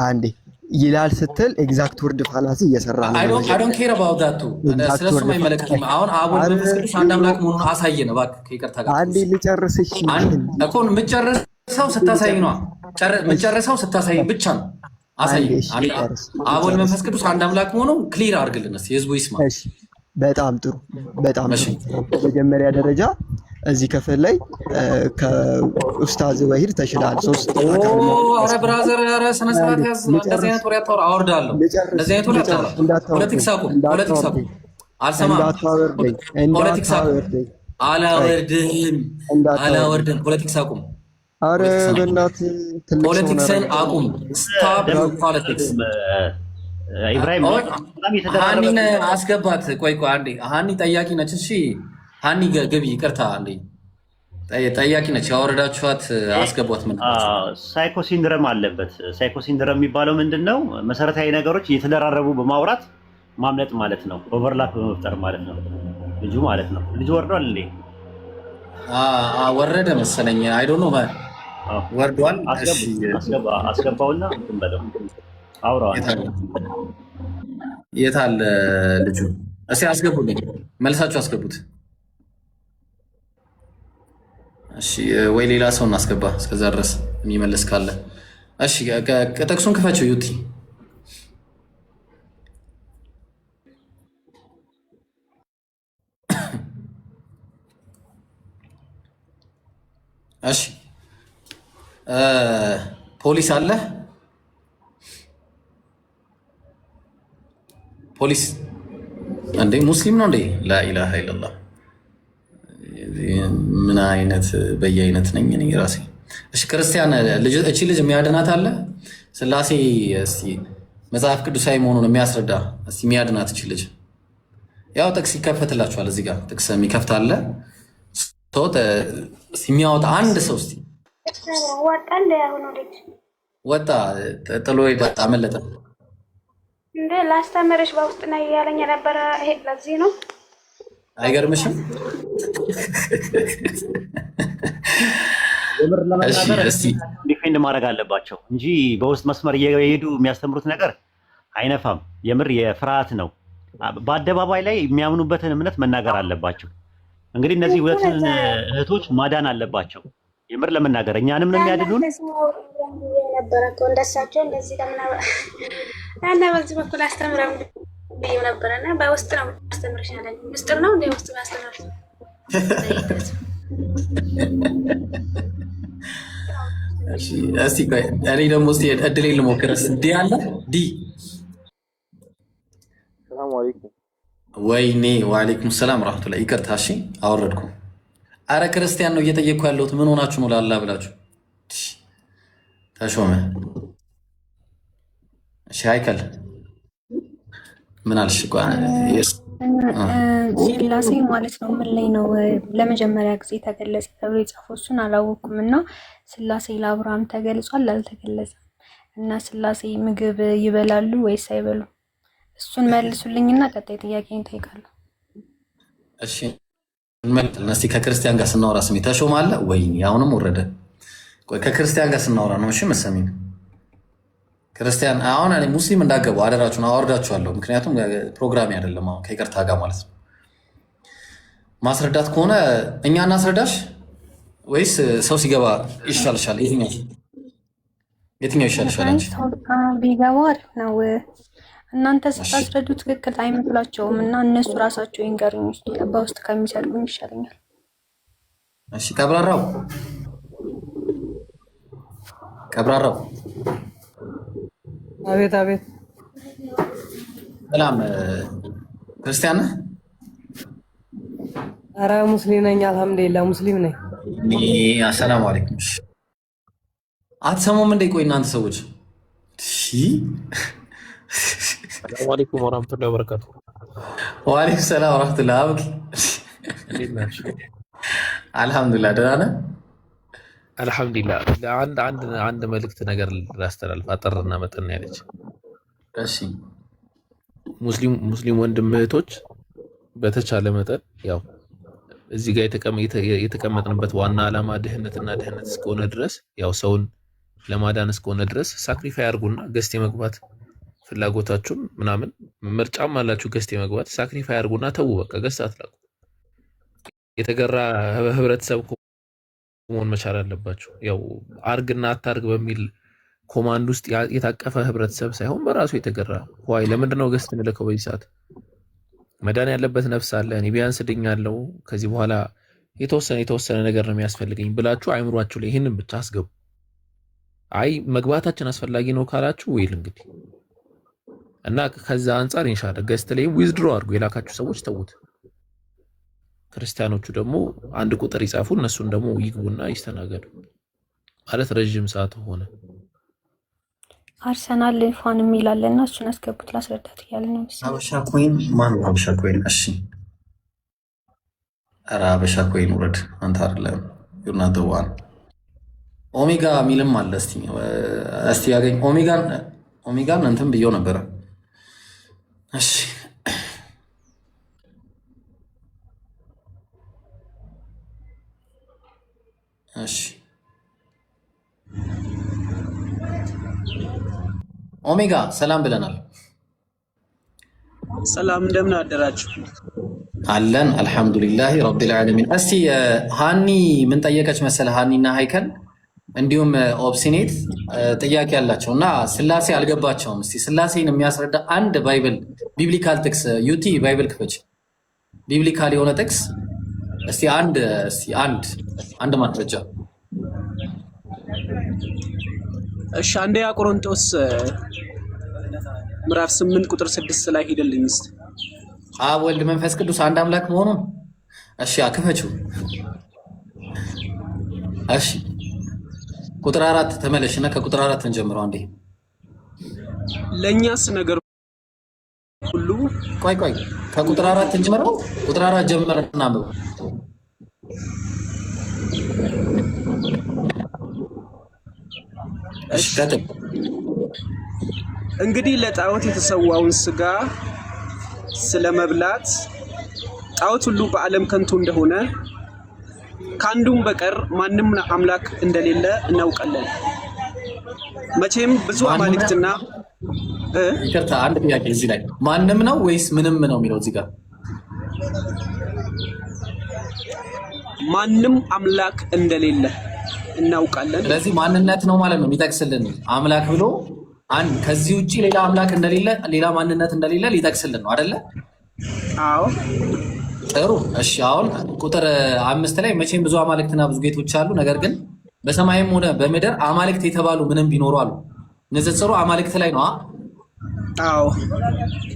አንዴ ይላል ስትል ኤግዛክት ወርድ ፋላሲ እየሰራ ነው። አይ ዶንት ኬር አባውት ዳቱ ስለሱ አይመለከትም። አሁን አብ ወልድ መንፈስ ቅዱስ አንድ አምላክ መሆኑን አሳየን እባክህ። ከይቅርታ ጋር አንዴ ልጨርስሽ እኮ የምጨርሰው ስታሳይ ነው። የምጨርሰው ስታሳይ ብቻ ነው። አሳየን። አብ ወልድ መንፈስ ቅዱስ አንድ አምላክ መሆኑን ክሊር አድርግልን እስኪ ህዝቡ ይስማ። በጣም ጥሩ። በጣም በመጀመሪያ ደረጃ እዚህ ክፍል ላይ ከኡስታዝ ወሂድ ተሽላል። ሶስት ኧረ ብራዘር ኧረ ስነ ስርዓት ያዝ። እንደዚህ አይነት ወሬ አታውራ፣ አወርዳለሁ። እንደዚህ አይነት ወሬ አታውራ። ፖለቲክስ አቁም። አልሰማም። ፖለቲክስ አቁም። አላወርድም። ፖለቲክስ አቁም። ኧረ በእናትህ ፖለቲክስን አቁም። ስታፕ ፖለቲክስ። ኢብራሂም ሀኒን አስገባት። ቆይ አንዴ ሀኒ ጠያቂ ነች። እሺ ሀኒ ግቢ። ይቅርታ አንዴ ጠያቂ ነች። ያወረዳችኋት አስገቧት። ምን ሳይኮ ሲንድረም አለበት። ሳይኮ ሲንድረም የሚባለው ምንድን ነው? መሰረታዊ ነገሮች እየተደራረቡ በማውራት ማምለጥ ማለት ነው። ኦቨርላፕ በመፍጠር ማለት ነው። ልጁ ማለት ነው። ልጁ ወርዷል እንዴ? ወረደ መሰለኝ። አይ ዶንት ኖ ወርዷል። አስገባውና እንትን በለው አውራው። የት አለ ልጁ? እስኪ አስገቡልኝ፣ መልሳችሁ አስገቡት። እሺ ወይ ሌላ ሰው እናስገባ እስከዛ ድረስ የሚመልስ ካለ። እሺ ጥቅሱን ክፈችው ዩቲ። እሺ ፖሊስ አለ? ፖሊስ እንዴ ሙስሊም ነው እንዴ? ላኢላሃ ኢለላህ። ምን አይነት በየአይነት ነኝ እኔ ራሴ። እሺ ክርስቲያን እቺ ልጅ የሚያድናት አለ? ስላሴ እስቲ መጽሐፍ ቅዱሳዊ መሆኑን የሚያስረዳ እስቲ የሚያድናት እቺ ልጅ። ያው ጥቅስ ይከፈትላችኋል እዚህ ጋር ጥቅስ የሚከፍት አለ። የሚያወጣ አንድ ሰው እስቲ ወጣ ጥሎ አመለጠ። እንደ ላስተምርሽ በውስጥ ነው ያለኝ የነበረ። ይሄ ለዚህ ነው። አይገርምሽም? የምር ለመናገር ዲፌንድ ማድረግ አለባቸው እንጂ በውስጥ መስመር እየሄዱ የሚያስተምሩት ነገር አይነፋም። የምር የፍርሃት ነው። በአደባባይ ላይ የሚያምኑበትን እምነት መናገር አለባቸው። እንግዲህ እነዚህ ሁለቱን እህቶች ማዳን አለባቸው። የምር ለመናገር እኛንም ነው የሚያድኑን። ነበረ እኮ እንደሳቸው እንደዚህ እና በዚህ በኩል አስተምረው ብዬው ነበረና በውስጥ ነው አስተምርሽ ያለኝ። ምስጢር ነው እንደ ውስጥ ያስተምርሽ። እስቲ ቆይ እኔ ደግሞ እስቲ እድሌን ልሞክር። ዲ አለ ዲ። ሰላም አለይኩም። ወይኔ ወአለይኩም ሰላም ወራህመቱላሂ። ይቅርታ እሺ አወረድኩ። አረ ክርስቲያን ነው እየጠየቅኩ ያለሁት። ምን ሆናችሁ ነው ላላ ብላችሁ ተሾመ። እሺ አይከል ምን አልሽ? ስላሴ ማለት ነው ምን ላይ ነው ለመጀመሪያ ጊዜ ተገለጸ ተብሎ የጻፈው? እሱን አላወኩም። እና ስላሴ ለአብርሃም ተገልጿል አልተገለጸም? እና ስላሴ ምግብ ይበላሉ ወይስ አይበሉም? እሱን መልሱልኝና ቀጣይ ጥያቄን እጠይቃለሁ። እሺ እንመልከት እስቲ። ከክርስቲያን ጋር ስናወራ ስሜ ተሾመ አለ ወይ? አሁንም ወረደ። ቆይ ከክርስቲያን ጋር ስናወራ ነው። እሺ መሰሚን ክርስቲያን አሁን እኔ ሙስሊም እንዳገቡ አደራችሁን አወርዳችኋለሁ። ምክንያቱም ፕሮግራም አይደለም አሁን ከይቅርታ ጋር ማለት ነው። ማስረዳት ከሆነ እኛ እናስረዳሽ ወይስ ሰው ሲገባ ይሻልሻል? የትኛው ይሻልሻል? አንቺ ቢገባው አሪፍ ነው። እናንተ ስታስረዱ ትክክል አይመስላቸውም እና እነሱ ራሳቸው ይንገሩኝ ውስጥ በውስጥ ከሚሰልሉኝ ይሻለኛል። እሺ ቀብራራው አቤት አቤት። ሰላም ክርስቲያን ነህ? ኧረ ሙስሊም ነኝ አልሐምዱሊላህ ሙስሊም ነኝ። አሰላሙ አለይኩም። አትሰሙም እንዴ? ቆይ እናንተ ሰዎች ሰላም አለይኩም ወራህመቱላሂ ወበረካቱ። ወአለይኩም ሰላም ወራህመቱላሂ አልሐምዱሊላህ ደህና ነህ? አልሐምዱሊላህ። አንድ መልእክት ነገር ላስተላልፍ አጠርና መጠን ያለች። እሺ ሙስሊም ወንድም እህቶች በተቻለ መጠን ያው እዚህ ጋር የተቀመጥንበት ዋና ዓላማ ድህነት እስከሆነ ድረስ ያው ሰውን ለማዳን እስከሆነ ድረስ ሳክሪፋይ አድርጉና ገስት የመግባት ፍላጎታችሁን ምናምን ምርጫም አላችሁ ገስት የመግባት ሳክሪፋይ አድርጉና ተው በቃ ገስት አትላቁ። የተገራ ህብረተሰብ መሆን መቻል አለባችሁ። ያው አርግና አታርግ በሚል ኮማንድ ውስጥ የታቀፈ ህብረተሰብ ሳይሆን በራሱ የተገራ ዋይ ለምንድነው ገስት ምልከው? በዚህ ሰዓት መዳን ያለበት ነፍስ አለ። እኔ ቢያንስ ድኛለሁ ከዚህ በኋላ የተወሰነ ነገር ነው የሚያስፈልገኝ ብላችሁ አይምሯችሁ ላይ ይሄንን ብቻ አስገቡ። አይ መግባታችን አስፈላጊ ነው ካላችሁ ወይል እንግዲህ እና ከዛ አንፃር ኢንሻአላህ ገስት ላይ ዊዝድሮ አድርጉ። የላካችሁ ሰዎች ተውት። ክርስቲያኖቹ ደግሞ አንድ ቁጥር ይጻፉ፣ እነሱን ደግሞ ይግቡና ይስተናገዱ። ማለት ረጅም ሰዓት ሆነ። አርሰናል ፋን የሚላለና እሱን አስገቡት ላስረዳት እያለ ነው። አበሻ ኮይን ማን ነው? አበሻ ኮይን እሺ፣ ኧረ አበሻ ኮይን ውረድ አንተ አይደለም ዩናት ዋን ኦሜጋ ሚልም አለ። እስቲ ያገኝ ኦሜጋን እንትን ብየው ነበረ። እሺ እሺ ኦሜጋ ሰላም ብለናል። ሰላም እንደምን አደራችሁ? አለን አልሐምዱሊላህ ረቢል ዓለሚን። እስቲ ሃኒ ምን ጠየቀች መሰለህ? ሃኒና ሃይከል እንዲሁም ኦብሲኔት ጥያቄ ያላቸው እና ስላሴ አልገባቸውም። እስቲ ስላሴን የሚያስረዳ አንድ ባይብል ቢብሊካል ጥቅስ ዩቲ ባይብል ክፈች። ቢብሊካል የሆነ ጥቅስ እስቲ አንድ ማስረጃ። እሺ አንደኛ ቆሮንቶስ ምዕራፍ 8 ቁጥር 6 ላይ ሄደልኝ እስቲ። አብ ወልድ መንፈስ ቅዱስ አንድ አምላክ መሆኑን እሺ አክፈችው። እሺ ቁጥር 4 ተመለሽና ከቁጥር 4 እንጀምረው አንዴ። ለኛስ ነገር ሁሉ ቆይ ከቁጥር 4 እንጀምረው። ቁጥር 4 ጀምረና ነው። እሺ እንግዲህ ለጣዖት የተሰዋውን ስጋ ስለመብላት ጣዖት ሁሉ በዓለም ከንቱ እንደሆነ ከአንዱም በቀር ማንም አምላክ እንደሌለ እናውቃለን። መቼም ብዙ አማልክትና ይቅርታ አንድ ጥያቄ እዚህ ላይ ማንም ነው ወይስ ምንም ነው የሚለው እዚህ ጋር? ማንም አምላክ እንደሌለ እናውቃለን። ስለዚህ ማንነት ነው ማለት ነው የሚጠቅስልን አምላክ ብሎ አንድ ከዚህ ውጪ ሌላ አምላክ እንደሌለ ሌላ ማንነት እንደሌለ ሊጠቅስልን ነው አይደለ? አዎ ጥሩ እሺ። አሁን ቁጥር 5 ላይ መቼም ብዙ አማልክትና ብዙ ጌቶች አሉ፣ ነገር ግን በሰማይም ሆነ በምድር አማልክት የተባሉ ምንም ቢኖሩ አሉ። ንጽጽሩ አማልክት ላይ ነው። አዎ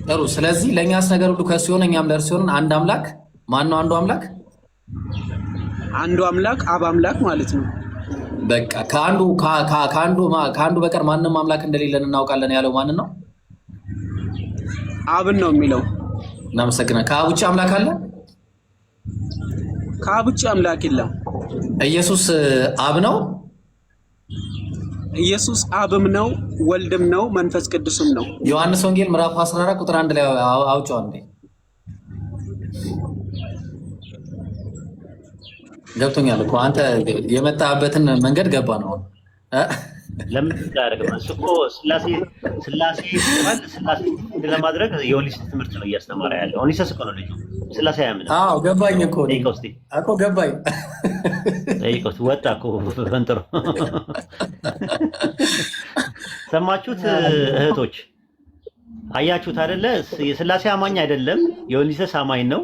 ጥሩ። ስለዚህ ለእኛስ ነገር ሁሉ ከእሱ የሆነ እኛም ለእርሱ የሆንን አንድ አምላክ ማን ነው? አንዱ አምላክ አብ አምላክ ማለት ነው። በቃ ከአንዱ በቀር ማንም አምላክ እንደሌለን እናውቃለን ያለው ማንን ነው? አብን ነው የሚለው። እናመሰግናለን። ከአብ ውጭ አምላክ አለ? ከአብ ውጭ አምላክ የለም። ኢየሱስ አብ ነው? ኢየሱስ አብም ነው ወልድም ነው መንፈስ ቅዱስም ነው። ዮሐንስ ወንጌል ምዕራፍ 14 ቁጥር 1 ላይ አውጪው አንዴ። ገብቶኛል እኮ አንተ የመጣበትን መንገድ ገባ ነው። ለምን ታደርገው? እኮ ስላሴ ለማድረግ የኦኒሲስ ትምህርት ነው እያስተማረ ያለው። ኦኒሲስ እኮ ነው ልጁ። ስላሴ ያምን። አዎ ገባኝ እኮ እኮ ገባኝ። ጠይቀውስ ወጣ እኮ ፈንጥሮ። ሰማችሁት እህቶች? አያችሁት አይደለ? የስላሴ አማኝ አይደለም፣ የኦኒሲስ አማኝ ነው።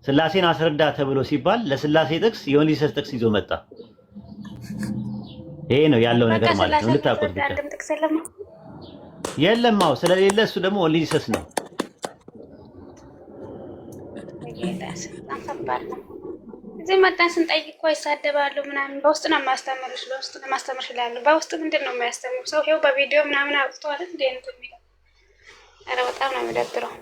ስላሴን አስረዳ ተብሎ ሲባል ለስላሴ ጥቅስ የኦኒሲስ ጥቅስ ይዞ መጣ። ይሄ ነው ያለው ነገር ማለት ነው። ልታቆጥ ብቻ የለም። አዎ ስለሌለ እሱ ደግሞ ኦኒሲስ ነው። እዚህ መጣን ስንጠይቅ እኮ ይሳደባሉ ምናምን። በውስጥ ነው የማስተምርሽ፣ በውስጥ ነው የማስተምርሽ ይላሉ። በውስጥ ምንድን ነው የሚያስተምሩ? ሰው ይኸው በቪዲዮ ምናምን አውጥተዋል እንዴ እንትን የሚለው። ኧረ በጣም ነው የሚደብረው።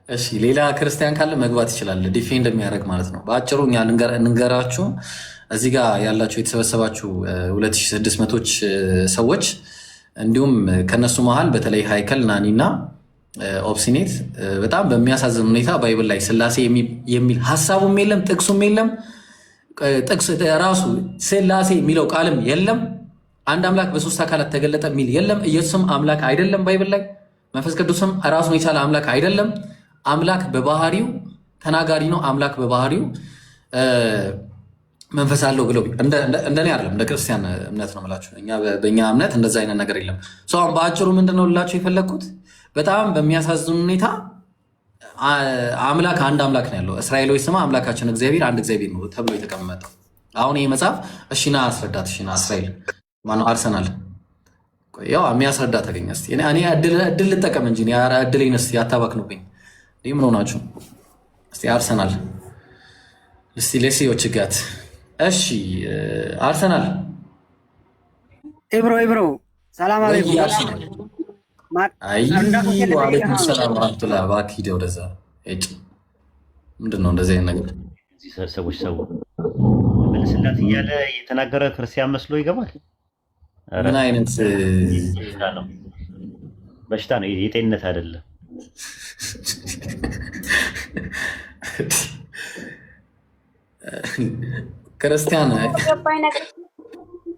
እሺ ሌላ ክርስቲያን ካለ መግባት ይችላል፣ ዲፌንድ የሚያደርግ ማለት ነው። በአጭሩ እኛ እንገራችሁ። እዚህ ጋር ያላችሁ የተሰበሰባችሁ 2600 ሰዎች እንዲሁም ከነሱ መሃል በተለይ ሃይከል ናኒና ኦብሲኔት በጣም በሚያሳዝን ሁኔታ ባይብል ላይ ስላሴ የሚል ሀሳቡም የለም ጥቅሱም የለም። ጥቅስ ራሱ ስላሴ የሚለው ቃልም የለም። አንድ አምላክ በሶስት አካላት ተገለጠ የሚል የለም። ኢየሱስም አምላክ አይደለም ባይብል ላይ። መንፈስ ቅዱስም ራሱን የቻለ አምላክ አይደለም። አምላክ በባህሪው ተናጋሪ ነው። አምላክ በባህሪው መንፈስ አለው ብለው እንደኔ አይደለም፣ እንደ ክርስቲያን እምነት ነው የምላችሁ። በእኛ እምነት እንደዛ አይነት ነገር የለም። አሁን በአጭሩ ምንድን ነው ልላችሁ የፈለግኩት በጣም በሚያሳዝን ሁኔታ አምላክ አንድ አምላክ ነው ያለው። እስራኤሎች ስማ አምላካችን እግዚአብሔር አንድ እግዚአብሔር ነው ተብሎ የተቀመጠው። አሁን ይህ መጽሐፍ እሺና አስረዳት። እሺና እስራኤል ማነው? አርሰናል ያው የሚያስረዳ ተገኘ። እስኪ እኔ እድል ልጠቀም እንጂ እድሌን እስኪ ያታባክኑብኝ። ምን ሆናችሁ? እስኪ አርሰናል እስቲ ሌሲዎች ጋት። እሺ አርሰናል ኢብሮ ሰላም አለይኩም። ዋሌኩም ሰላም ረመቱላ። እባክህ ሂድ ወደዛ። ምንድን ነው እንደዚህ አይነት ነገር? ሰዎች ሰው መልስላት እያለ የተናገረ ክርስቲያን መስሎ ይገባል። ምን አይነት በሽታ ነው? የጤንነት አይደለም። ክርስቲያን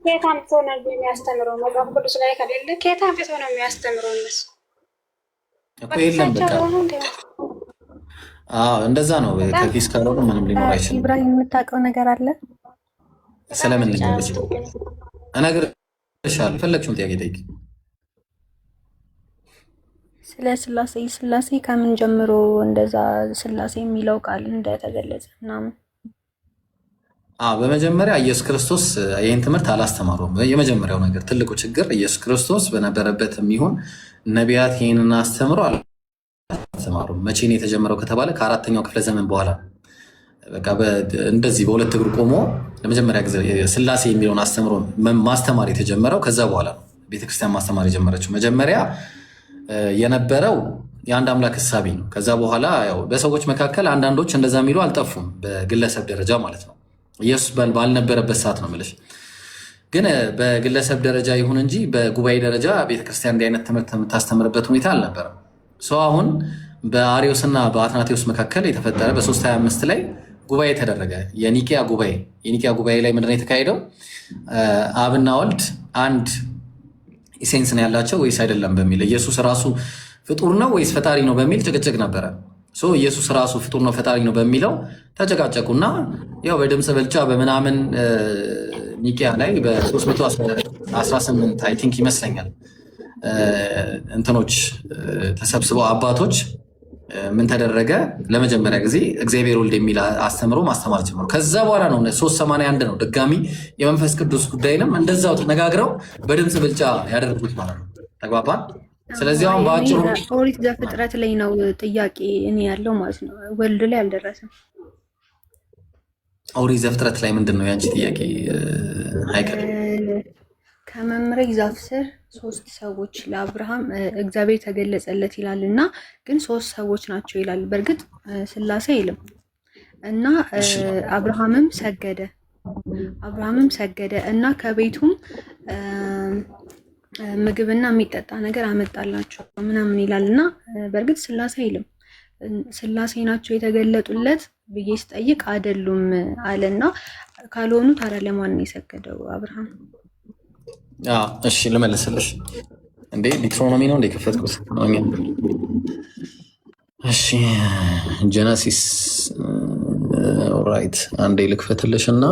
ከየት አምጥቶ ነው የሚያስተምረው? መጽሐፍ ቅዱስ ላይ ከሌለ ከየት አምጥቶ ነው የሚያስተምረው? እነሱ እኮ የለም በቃ እንደዛ ነው። ከፊስ ካልሆነ ምንም ሊኖር አይችልም። ኢብራሂም የምታውቀው ነገር አለ? ስለምን እነግርሻለሁ። ፈለግሽውን ጥያቄ ጠይቂ። ስለ ስላሴ ከምን ጀምሮ እንደዛ ስላሴ የሚለው ቃል እንደተገለጸ ምናምን። በመጀመሪያ ኢየሱስ ክርስቶስ ይህን ትምህርት አላስተማሩም። የመጀመሪያው ነገር ትልቁ ችግር ኢየሱስ ክርስቶስ በነበረበት የሚሆን ነቢያት ይህንን አስተምሮ አላስተማሩም። መቼ ነው የተጀመረው ከተባለ ከ4ኛው ክፍለ ዘመን በኋላ በቃ እንደዚህ በሁለት እግሩ ቆሞ ለመጀመሪያ ጊዜ ስላሴ የሚለውን አስተምሮ ማስተማር የተጀመረው ከዛ በኋላ ነው ቤተክርስቲያን ማስተማር የጀመረችው። መጀመሪያ የነበረው የአንድ አምላክ እሳቤ ነው። ከዛ በኋላ ያው በሰዎች መካከል አንዳንዶች እንደዛ የሚሉ አልጠፉም፣ በግለሰብ ደረጃ ማለት ነው። ኢየሱስ ባልነበረበት ሰዓት ነው የምልሽ። ግን በግለሰብ ደረጃ ይሁን እንጂ በጉባኤ ደረጃ ቤተክርስቲያን እንዲህ አይነት ትምህርት የምታስተምርበት ሁኔታ አልነበረም። ሰው አሁን በአሪዮስና በአትናቴዎስ መካከል የተፈጠረ በ325 ላይ ጉባኤ ተደረገ። የኒቂያ ጉባኤ ላይ ምንድነው የተካሄደው? አብና ወልድ አንድ ኢሴንስ ነው ያላቸው ወይስ አይደለም በሚል ኢየሱስ ራሱ ፍጡር ነው ወይስ ፈጣሪ ነው በሚል ጭቅጭቅ ነበረ። ኢየሱስ ራሱ ፍጡር ነው ፈጣሪ ነው በሚለው ተጨቃጨቁና ያው በድምፅ ብልጫ በምናምን ኒቂያ ላይ በ318 አይ ቲንክ ይመስለኛል እንትኖች ተሰብስበው አባቶች ምን ተደረገ? ለመጀመሪያ ጊዜ እግዚአብሔር ወልድ የሚል አስተምሮ ማስተማር ጀመሩ። ከዛ በኋላ ነው 381 ነው ድጋሚ የመንፈስ ቅዱስ ጉዳይንም እንደዛው ተነጋግረው በድምፅ ብልጫ ያደርጉት ማለት ነው። ተግባባን? ስለዚህ አሁን በአጭሩ ኦሪት ዘፍጥረት ላይ ነው ጥያቄ እኔ ያለው ማለት ነው። ወልድ ላይ አልደረሰም። ኦሪት ዘፍጥረት ላይ ምንድን ነው ያንቺ ጥያቄ? አይቀር ከመምሬ ዛፍ ስር 3 ሰዎች ለአብርሃም እግዚአብሔር ተገለጸለት ይላል እና ግን 3 ሰዎች ናቸው ይላል። በእርግጥ ስላሴ አይልም እና አብርሃምም ሰገደ አብርሃምም ሰገደ እና ከቤቱም ምግብና የሚጠጣ ነገር አመጣላቸው ምናምን ይላል እና በእርግጥ ስላሴ አይልም። ስላሴ ናቸው የተገለጡለት ብዬ ስጠይቅ አይደሉም አለና ካልሆኑ ታዲያ ለማን ነው የሰገደው አብርሃም? እሺ ልመልስልሽ። እንዴ ዲትሮኖሚ ነው እንዴ ከፈትኩት? እሺ ጀነሲስ ኦራይት፣ አንዴ ልክፈትልሽ እና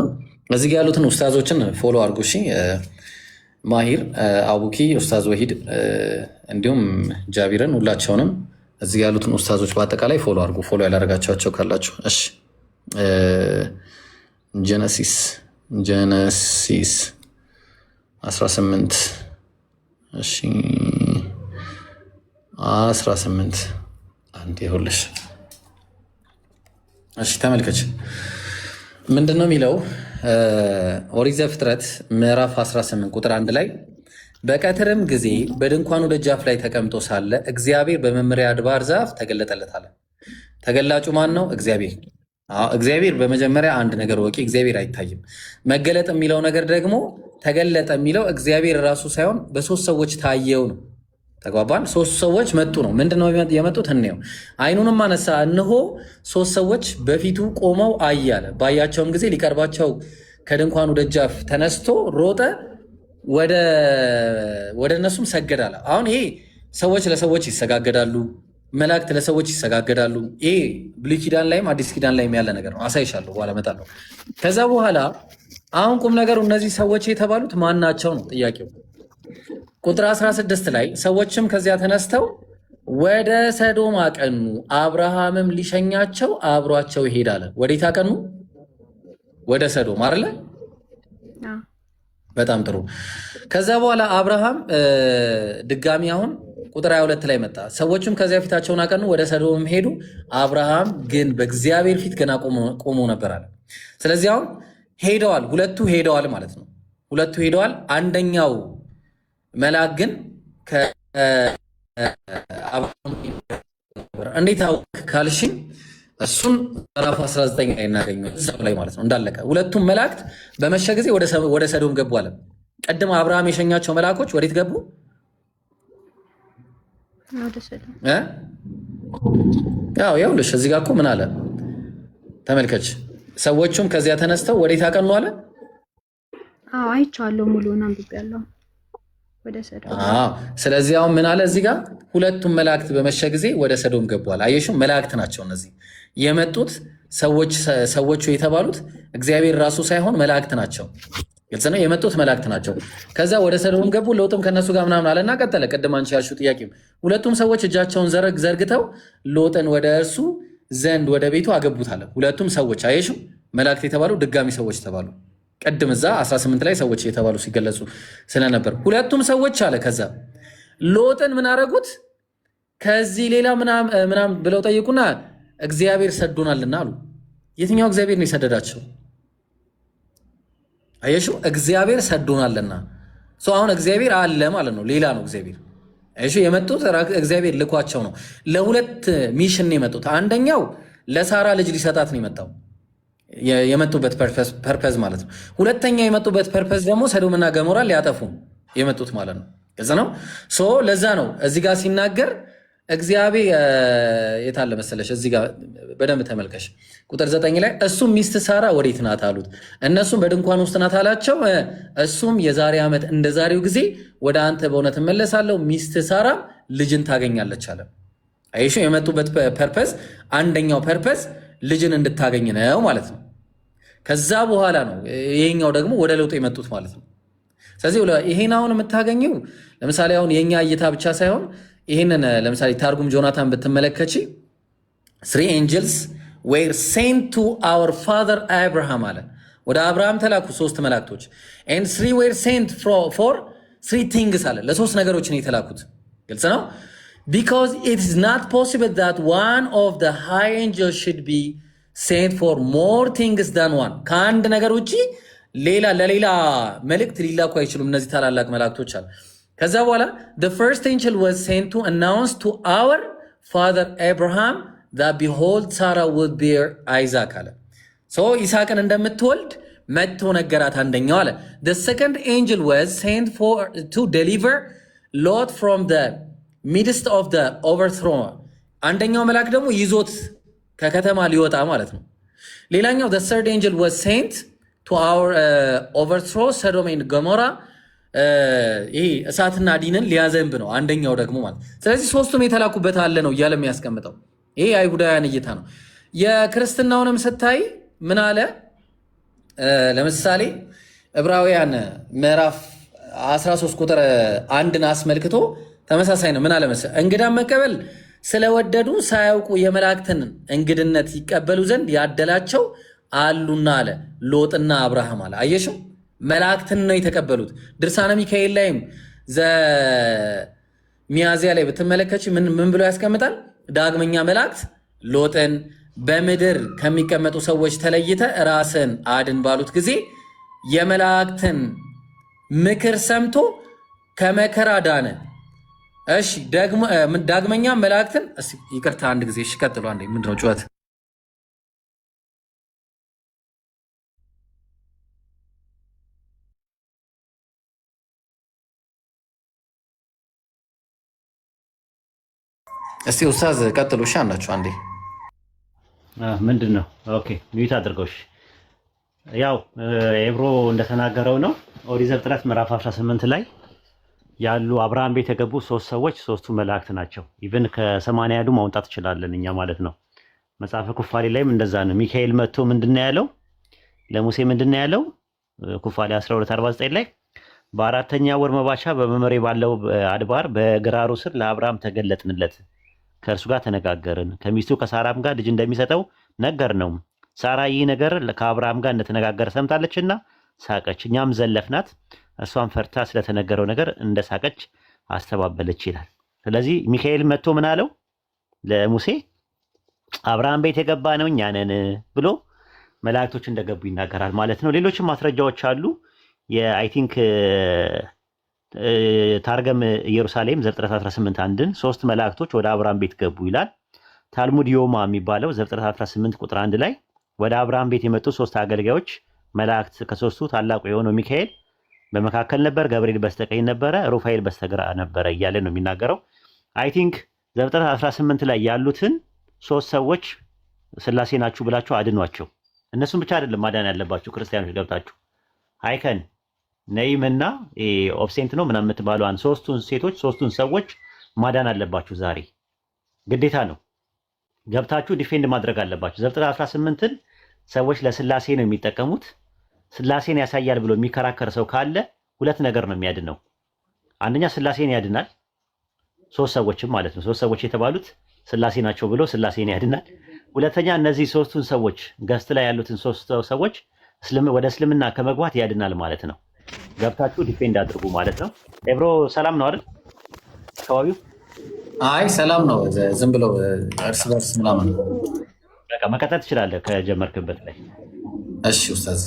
እዚህ ጋር ያሉትን ኡስታዞችን ፎሎ አድርጉ። እሺ ማሂር፣ አቡኪ፣ ኡስታዝ ወሂድ እንዲሁም ጃቢርን ሁላቸውንም እዚህ ያሉትን ኡስታዞች በአጠቃላይ ፎሎ አድርጉ፣ ፎሎ ያላደረጋቸዋቸው ካላችሁ። እሺ ጀነሲስ 18 እሺ 18 አንዴ ይኸውልሽ። እሺ ተመልከች፣ ምንድን ነው የሚለው? ኦሪት ዘፍጥረት ምዕራፍ 18 ቁጥር 1 ላይ በቀትርም ጊዜ በድንኳኑ ደጃፍ ላይ ተቀምጦ ሳለ እግዚአብሔር በመምሪያ አድባር ዛፍ ተገለጠለት አለ። ተገላጩ ማን ነው? እግዚአብሔር። እግዚአብሔር በመጀመሪያ አንድ ነገር ወቂ፣ እግዚአብሔር አይታይም። መገለጥ የሚለው ነገር ደግሞ ተገለጠ የሚለው እግዚአብሔር ራሱ ሳይሆን በሶስት ሰዎች ታየው ነው። ተግባባን? ሶስት ሰዎች መጡ ነው። ምንድነው የመጡት? እንየው። አይኑንም አነሳ፣ እነሆ ሶስት ሰዎች በፊቱ ቆመው አያለ። ባያቸውም ጊዜ ሊቀርባቸው ከድንኳኑ ደጃፍ ተነስቶ ሮጠ፣ ወደ እነሱም ሰገድ አለ። አሁን ይሄ ሰዎች ለሰዎች ይሰጋገዳሉ፣ መላእክት ለሰዎች ይሰጋገዳሉ። ይሄ ብሉይ ኪዳን ላይም አዲስ ኪዳን ላይም ያለ ነገር ነው። አሳይሻለሁ፣ በኋላ እመጣለሁ። ከዛ በኋላ አሁን ቁም ነገሩ እነዚህ ሰዎች የተባሉት ማን ናቸው ነው ጥያቄው። ቁጥር 16 ላይ ሰዎችም ከዚያ ተነስተው ወደ ሰዶም አቀኑ፣ አብርሃምም ሊሸኛቸው አብሯቸው ይሄዳል። ወዴት አቀኑ? ወደ ሰዶም አይደለ? በጣም ጥሩ። ከዛ በኋላ አብርሃም ድጋሚ አሁን ቁጥር 22 ላይ መጣ። ሰዎችም ከዚያ ፊታቸውን አቀኑ፣ ወደ ሰዶም ሄዱ። አብርሃም ግን በእግዚአብሔር ፊት ገና ቆሞ ነበር አለ። ስለዚህ አሁን ሄደዋል፣ ሁለቱ ሄደዋል ማለት ነው። ሁለቱ ሄደዋል። አንደኛው መልአክ ግን እንዴት አወቅ ካልሽኝ እሱን ምዕራፍ 19 ላይ እናገኘው እዛው ላይ ማለት ነው። እንዳለቀ ሁለቱም መላእክት በመሸ ጊዜ ወደ ሰዶም ገቡ አለ። ቀድሞ አብርሃም የሸኛቸው መላእኮች ወዴት ገቡ? ያው ይኸውልሽ እዚህ ጋር እኮ ምን አለ ተመልከች። ሰዎቹም ከዚያ ተነስተው ወዴት አቀኑ አለ? አይቼዋለሁ፣ ሙሉውን አንብቤያለሁ። ወደ ሰዶም። ስለዚህ አሁን ምን አለ እዚህ ጋር? ሁለቱም መላእክት በመሸ ጊዜ ወደ ሰዶም ገቧል። አየሽው? መላእክት ናቸው እነዚህ የመጡት ሰዎቹ የተባሉት እግዚአብሔር ራሱ ሳይሆን መላእክት ናቸው። ግልጽ ነው። የመጡት መላእክት ናቸው። ከዛ ወደ ሰዶም ገቡ። ሎጥም ከነሱ ጋር ምናምን አለና ቀጠለ። ቅድም አንቺ ያልሽው ጥያቄ ሁለቱም ሰዎች እጃቸውን ዘርግተው ሎጥን ወደ እርሱ ዘንድ ወደ ቤቱ አገቡት አለ። ሁለቱም ሰዎች አየሽው? መላእክት የተባሉ ድጋሚ ሰዎች ተባሉ። ቅድም እዛ 18 ላይ ሰዎች የተባሉ ሲገለጹ ስለነበር ሁለቱም ሰዎች አለ። ከዛ ሎጥን ምን አረጉት? ከዚህ ሌላ ምናም ብለው ጠይቁና እግዚአብሔር ሰዶናልና አሉ። የትኛው እግዚአብሔር ነው የሰደዳቸው? አየሽው? እግዚአብሔር ሰዶናልና። አሁን እግዚአብሔር አለ ማለት ነው። ሌላ ነው እግዚአብሔር። አየሽው? የመጡት እግዚአብሔር ልኳቸው ነው። ለሁለት ሚሽን ነው የመጡት። አንደኛው ለሳራ ልጅ ሊሰጣት ነው የመጣው የመጡበት ፐርፐዝ ማለት ነው። ሁለተኛ የመጡበት ፐርፐዝ ደግሞ ሰዶምና ገሞራ ሊያጠፉ የመጡት ማለት ነው። ገጽ ነው። ለዛ ነው እዚህ ጋር ሲናገር እግዚአብሔር የታለ መሰለሽ? እዚህ ጋር በደንብ ተመልከሽ። ቁጥር 9 ላይ እሱም ሚስት ሳራ ወዴት ናት አሉት። እነሱም በድንኳን ውስጥ ናት አላቸው። እሱም የዛሬ ዓመት እንደ ዛሬው ጊዜ ወደ አንተ በእውነት እመለሳለሁ፣ ሚስት ሳራ ልጅን ታገኛለች አለ። አይሹ የመጡበት ፐርፐዝ አንደኛው ፐርፐዝ ልጅን እንድታገኝ ነው ማለት ነው። ከዛ በኋላ ነው ይሄኛው ደግሞ ወደ ለውጥ የመጡት ማለት ነው። ስለዚህ ይሄን አሁን የምታገኘው ለምሳሌ አሁን የኛ እይታ ብቻ ሳይሆን ይሄንን ለምሳሌ ታርጉም ጆናታን ብትመለከቺ 3 angels were sent to our father Abraham አለ። ወደ አብርሃም ተላኩ 3 መላእክቶች and 3 were sent for 3 things አለ። ለሶስት ነገሮች ነው የተላኩት። ግልጽ ነው። because it is not possible that one of the high angels should be sent for more things than one ከአንድ ነገር ውጪ ለሌላ መልእክት ሊላኩ አይችሉም እነዚህ ታላላቅ መላእክቶች አለ። ከዛ በኋላ the first angel was sent to announce to our father Abraham that behold Sarah would bear Isaac አለ። ይስሐቅን እንደምትወልድ መጥቶ ነገራት አንደኛው አለ the second angel was sent for to deliver Lot from the midst of the overthrow አንደኛው መልአክ ደግሞ ይዞት ከከተማ ሊወጣ ማለት ነው። ሌላኛው the third angel was sent to our overthrow Sodom and Gomorrah ይሄ እሳትና ዲንን ሊያዘንብ ነው አንደኛው ደግሞ ማለት። ስለዚህ ሶስቱም የተላኩበት አለ ነው እያለ የሚያስቀምጠው ይሄ አይሁዳውያን እይታ ነው። የክርስትናውንም ስታይ ምን አለ? ለምሳሌ ዕብራውያን ምዕራፍ 13 ቁጥር 1ን አስመልክቶ ተመሳሳይ ነው። ምን አለ መሰለህ? እንግዳን መቀበል ስለወደዱ ሳያውቁ የመላእክትን እንግድነት ይቀበሉ ዘንድ ያደላቸው አሉና አለ ሎጥና አብርሃም አለ። አየሽው? መላእክትን ነው የተቀበሉት። ድርሳነ ሚካኤል ላይም ሚያዝያ ላይ ብትመለከች ምን ብሎ ያስቀምጣል? ዳግመኛ መላእክት ሎጥን በምድር ከሚቀመጡ ሰዎች ተለይተ ራስን አድን ባሉት ጊዜ የመላእክትን ምክር ሰምቶ ከመከራ ዳነ። እሺ ዳግመኛ መላእክትን ይቅርታ አንድ ጊዜ እሺ ቀጥሎ አንዴ ምንድነው ጩኸት? እስቲ ኡስታዝ ቀጥሎ እሺ አናችሁ አንዴ ምንድን ነው? ኦኬ ሚዩት አድርገውሽ። ያው ኤብሮ እንደተናገረው ነው ኦሪት ዘፍጥረት ምዕራፍ 18 ላይ ያሉ አብርሃም ቤት የገቡ ሶስት ሰዎች ሶስቱ መላእክት ናቸው። ኢቭን ከ80 ያዱ ማውጣት እንችላለን እኛ ማለት ነው። መጽሐፈ ኩፋሌ ላይም እንደዛ ነው። ሚካኤል መጥቶ ምንድነው ያለው ለሙሴ? ምንድነው ያለው? ኩፋሌ 12:49 ላይ በአራተኛ ወር መባቻ በመመሬ ባለው አድባር በግራሩ ስር ለአብርሃም ተገለጥንለት፣ ከእርሱ ጋር ተነጋገርን፣ ከሚስቱ ከሳራም ጋር ልጅ እንደሚሰጠው ነገር ነው። ሳራ ይህ ነገር ከአብርሃም ጋር እንደተነጋገረ ሰምታለችና ሳቀች፣ እኛም ዘለፍናት፣ እሷን ፈርታ ስለተነገረው ነገር እንደ ሳቀች አስተባበለች ይላል። ስለዚህ ሚካኤል መጥቶ ምን አለው ለሙሴ? አብርሃም ቤት የገባ ነው እኛ ነን ብሎ መላእክቶች እንደገቡ ይናገራል ማለት ነው። ሌሎችም ማስረጃዎች አሉ። የአይ ቲንክ ታርገም ኢየሩሳሌም ዘፍጥረት 18 አንድን ሶስት መላእክቶች ወደ አብርሃም ቤት ገቡ ይላል። ታልሙድ ዮማ የሚባለው ዘፍጥረት 18 ቁጥር 1 ላይ ወደ አብርሃም ቤት የመጡ ሶስት አገልጋዮች መላእክት ከሶስቱ ታላቁ የሆነው ሚካኤል በመካከል ነበር፣ ገብርኤል በስተቀኝ ነበረ፣ ሩፋኤል በስተግራ ነበረ እያለ ነው የሚናገረው። አይ ቲንክ ዘፍጥረት 18 ላይ ያሉትን ሶስት ሰዎች ስላሴ ናችሁ ብላችሁ አድኗቸው። እነሱም ብቻ አይደለም ማዳን ያለባችሁ ክርስቲያኖች ገብታችሁ አይከን ነይምና ኦብሴንት ነው ምናምን የምትባሉን ሶስቱን ሴቶች ሶስቱን ሰዎች ማዳን አለባችሁ። ዛሬ ግዴታ ነው። ገብታችሁ ዲፌንድ ማድረግ አለባችሁ። ዘፍጥረት 18ን ሰዎች ለስላሴ ነው የሚጠቀሙት። ስላሴን ያሳያል ብሎ የሚከራከር ሰው ካለ ሁለት ነገር ነው የሚያድነው። አንደኛ ስላሴን ያድናል፣ ሶስት ሰዎችም ማለት ነው። ሶስት ሰዎች የተባሉት ስላሴ ናቸው ብሎ ስላሴን ያድናል። ሁለተኛ እነዚህ ሶስቱን ሰዎች ገስት ላይ ያሉትን ሶስት ሰዎች ወደ እስልምና ከመግባት ያድናል ማለት ነው። ገብታችሁ ዲፌንድ አድርጉ ማለት ነው። ኤብሮ ሰላም ነው አይደል? አካባቢው አይ ሰላም ነው። ዝም ብሎ እርስ በርስ ምናምን በቃ መቀጠል ትችላለህ ከጀመርክበት ላይ። እሺ ኡስታዝ፣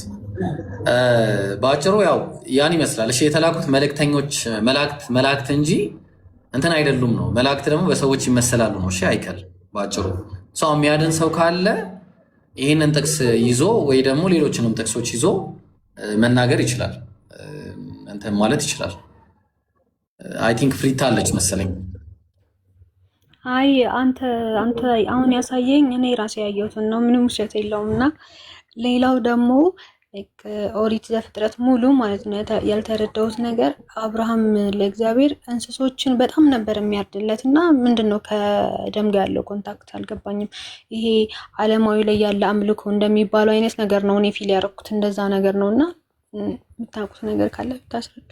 በአጭሩ ያው ያን ይመስላል። እሺ የተላኩት መልእክተኞች መላእክት እንጂ እንትን አይደሉም ነው። መላእክት ደግሞ በሰዎች ይመሰላሉ ነው። እሺ አይከል በአጭሩ ሰው የሚያድን ሰው ካለ ይህንን ጥቅስ ይዞ ወይ ደግሞ ሌሎችንም ጥቅሶች ይዞ መናገር ይችላል፣ እንትን ማለት ይችላል። አይ ቲንክ ፍሪታ አለች መሰለኝ። አይ አንተ አሁን ያሳየኝ እኔ ራሴ ያየሁትን ነው፣ ምንም ውሸት የለውም። እና ሌላው ደግሞ ኦሪት ዘፍጥረት ሙሉ ማለት ነው ያልተረዳሁት ነገር አብርሃም ለእግዚአብሔር እንስሶችን በጣም ነበር የሚያርድለት እና ምንድነው ከደም ጋር ያለው ኮንታክት አልገባኝም። ይሄ ዓለማዊ ላይ ያለ አምልኮ እንደሚባለው አይነት ነገር ነው እኔ ፊል ያደረኩት እንደዛ ነገር ነው። እና የምታውቁት ነገር ካለ ብታስረዱ።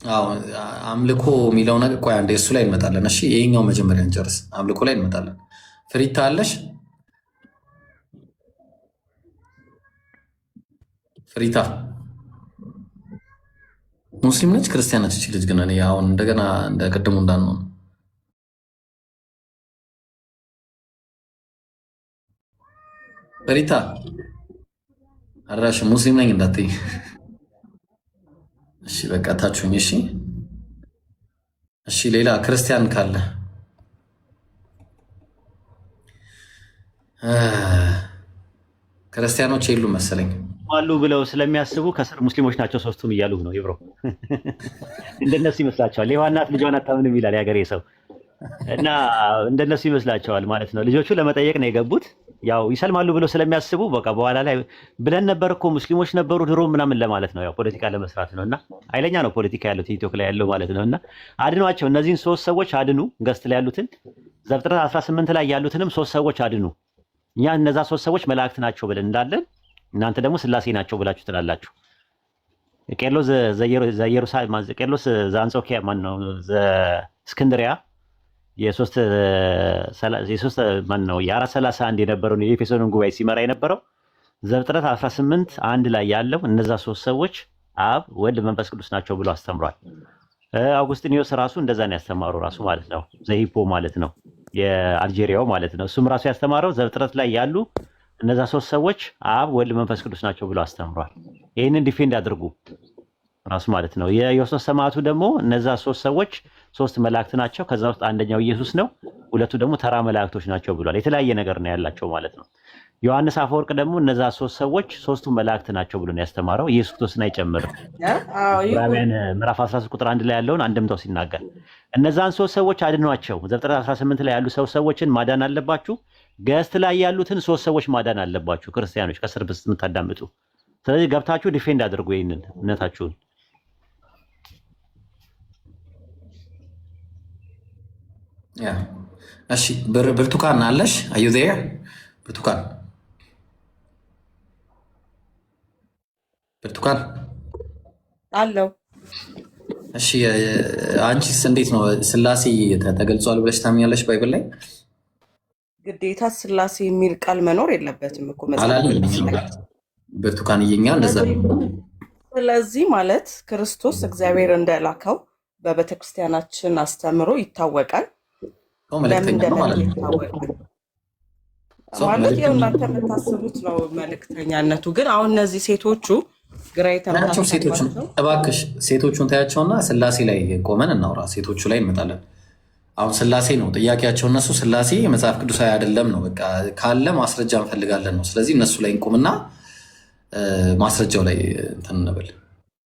አዎ አምልኮ የሚለው ነገር ቆይ አንዴ እሱ ላይ እንመጣለን። እሺ ይሄኛው መጀመሪያ እንጨርስ፣ አምልኮ ላይ እንመጣለን። ፍሪታ አለሽ? ፍሪታ ሙስሊም ነች ክርስቲያን ነች? እቺ ልጅ ግን እኔ አሁን እንደገና እንደ ቅድሙ እንዳንሆን ፍሪታ አራሽ ሙስሊም ነኝ እንዳትይ እሺ። በቃ ታችሁኝ። እሺ እሺ። ሌላ ክርስቲያን ካለ ክርስቲያኖች የሉ መሰለኝ አሉ ብለው ስለሚያስቡ ከስር ሙስሊሞች ናቸው ሶስቱም እያሉ ነው። ይብሮ እንደነሱ ይመስላቸዋል። ሌዋ እናት ልጇን አታምንም ይላል ያገሬ ሰው እና እንደነሱ ይመስላቸዋል ማለት ነው። ልጆቹ ለመጠየቅ ነው የገቡት። ያው ይሰልማሉ ብለው ስለሚያስቡ በቃ በኋላ ላይ ብለን ነበር እኮ ሙስሊሞች ነበሩ ድሮ ምናምን ለማለት ነው። ያው ፖለቲካ ለመስራት ነው እና ኃይለኛ ነው ፖለቲካ ያለው ቲክቶክ ላይ ያለው ማለት ነው። እና አድኗቸው፣ እነዚህን ሶስት ሰዎች አድኑ። ገስት ላይ ያሉትን ዘፍጥረት 18 ላይ ያሉትንም ሶስት ሰዎች አድኑ። እኛ እነዛ ሶስት ሰዎች መላእክት ናቸው ብለን እንዳለን እናንተ ደግሞ ስላሴ ናቸው ብላችሁ ትላላችሁ። ቄርሎስ ዘኢየሩሳሌም ቄርሎስ ዘአንጾኪያ ማን ነው ዘእስክንድሪያ የሶስት ማን ነው የ431 የነበረውን የኤፌሶንን ጉባኤ ሲመራ የነበረው ዘፍጥረት 18 አንድ ላይ ያለው እነዛ ሶስት ሰዎች አብ ወልድ መንፈስ ቅዱስ ናቸው ብሎ አስተምሯል። አውጉስጢኖስ ራሱ እንደዛ ነው ያስተማረው ራሱ ማለት ነው። ዘሂፖ ማለት ነው የአልጄሪያው ማለት ነው። እሱም ራሱ ያስተማረው ዘፍጥረት ላይ ያሉ እነዛ ሶስት ሰዎች አብ ወልድ መንፈስ ቅዱስ ናቸው ብሎ አስተምሯል። ይህንን ዲፌንድ አድርጉ ራሱ ማለት ነው። የዮሴፍ ሰማዕቱ ደግሞ እነዛ ሶስት ሰዎች ሶስት መላእክት ናቸው፣ ከዛ ውስጥ አንደኛው ኢየሱስ ነው፣ ሁለቱ ደግሞ ተራ መላእክቶች ናቸው ብሏል። የተለያየ ነገር ነው ያላቸው ማለት ነው። ዮሐንስ አፈወርቅ ደግሞ እነዛ ሶስት ሰዎች ሶስቱ መላእክት ናቸው ብሎ ነው ያስተማረው። ኢየሱስ ክርስቶስን አይጨምርም። ዕብራውያን ምዕራፍ 13 ቁጥር 1 ላይ ያለውን አንድምታው ሲናገር እነዛን ሶስት ሰዎች አድኗቸው። ዘፍጥረት 18 ላይ ያሉ ሰዎችን ማዳን አለባችሁ። ገስት ላይ ያሉትን ሶስት ሰዎች ማዳን አለባችሁ። ክርስቲያኖች ከስር ብስ የምታዳምጡ፣ ስለዚህ ገብታችሁ ዲፌንድ አድርጉ ይህንን እምነታችሁን። እሺ ብርቱካን አለሽ? አዩ ዜር ብርቱካን ብርቱካን አለው። እሺ አንቺስ እንዴት ነው? ስላሴ ተገልጿል ብለሽ ታምኛለሽ ባይብል ላይ? ግዴታ ስላሴ የሚል ቃል መኖር የለበትም እኮ ብርቱካን እየኛ እንደዛ። ስለዚህ ማለት ክርስቶስ እግዚአብሔር እንደላከው በቤተክርስቲያናችን አስተምሮ ይታወቃል። ለምን እንደላከው ይታወቃል ማለት ያው እናንተ የምታስቡት ነው መልእክተኛነቱ። ግን አሁን እነዚህ ሴቶቹ ግራ የተመታቸው እባክሽ ሴቶቹን ታያቸውና ስላሴ ላይ ቆመን እናውራ። ሴቶቹ ላይ እንመጣለን። አሁን ስላሴ ነው ጥያቄያቸው። እነሱ ስላሴ የመጽሐፍ ቅዱሳዊ አይደለም ነው በቃ፣ ካለ ማስረጃ እንፈልጋለን ነው። ስለዚህ እነሱ ላይ እንቁምና ማስረጃው ላይ እንትን እንበል።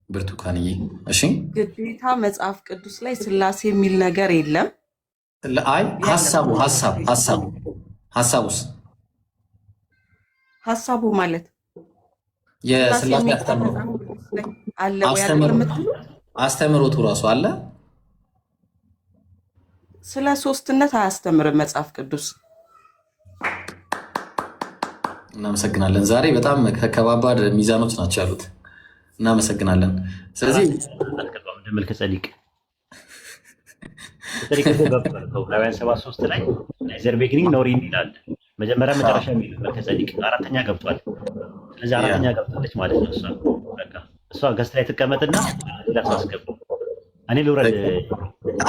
ብርቱካንዬ እሺ፣ ግዴታ መጽሐፍ ቅዱስ ላይ ስላሴ የሚል ነገር የለም። አይ ሀሳቡ ማለት የስላሴ አስተምሮቱ ራሱ አለ። ስለ ሶስትነት አያስተምርም መጽሐፍ ቅዱስ። እናመሰግናለን። ዛሬ በጣም ከባባድ ሚዛኖች ናቸው ያሉት። እናመሰግናለን። ስለዚህ መልከ ጸዲቅ ዕብራውያን 7:3 ላይ ዘር ቢግኒንግ ኖ ኢንድ ይላል። መጀመሪያ መጨረሻ የሚል መልከ ጸዲቅ አራተኛ ገብቷል። ስለዚህ አራተኛ ገብታለች ማለት ነው። እሷ ገስት ላይ ትቀመጥና እንዳታስገቡ እኔ ልውረድ።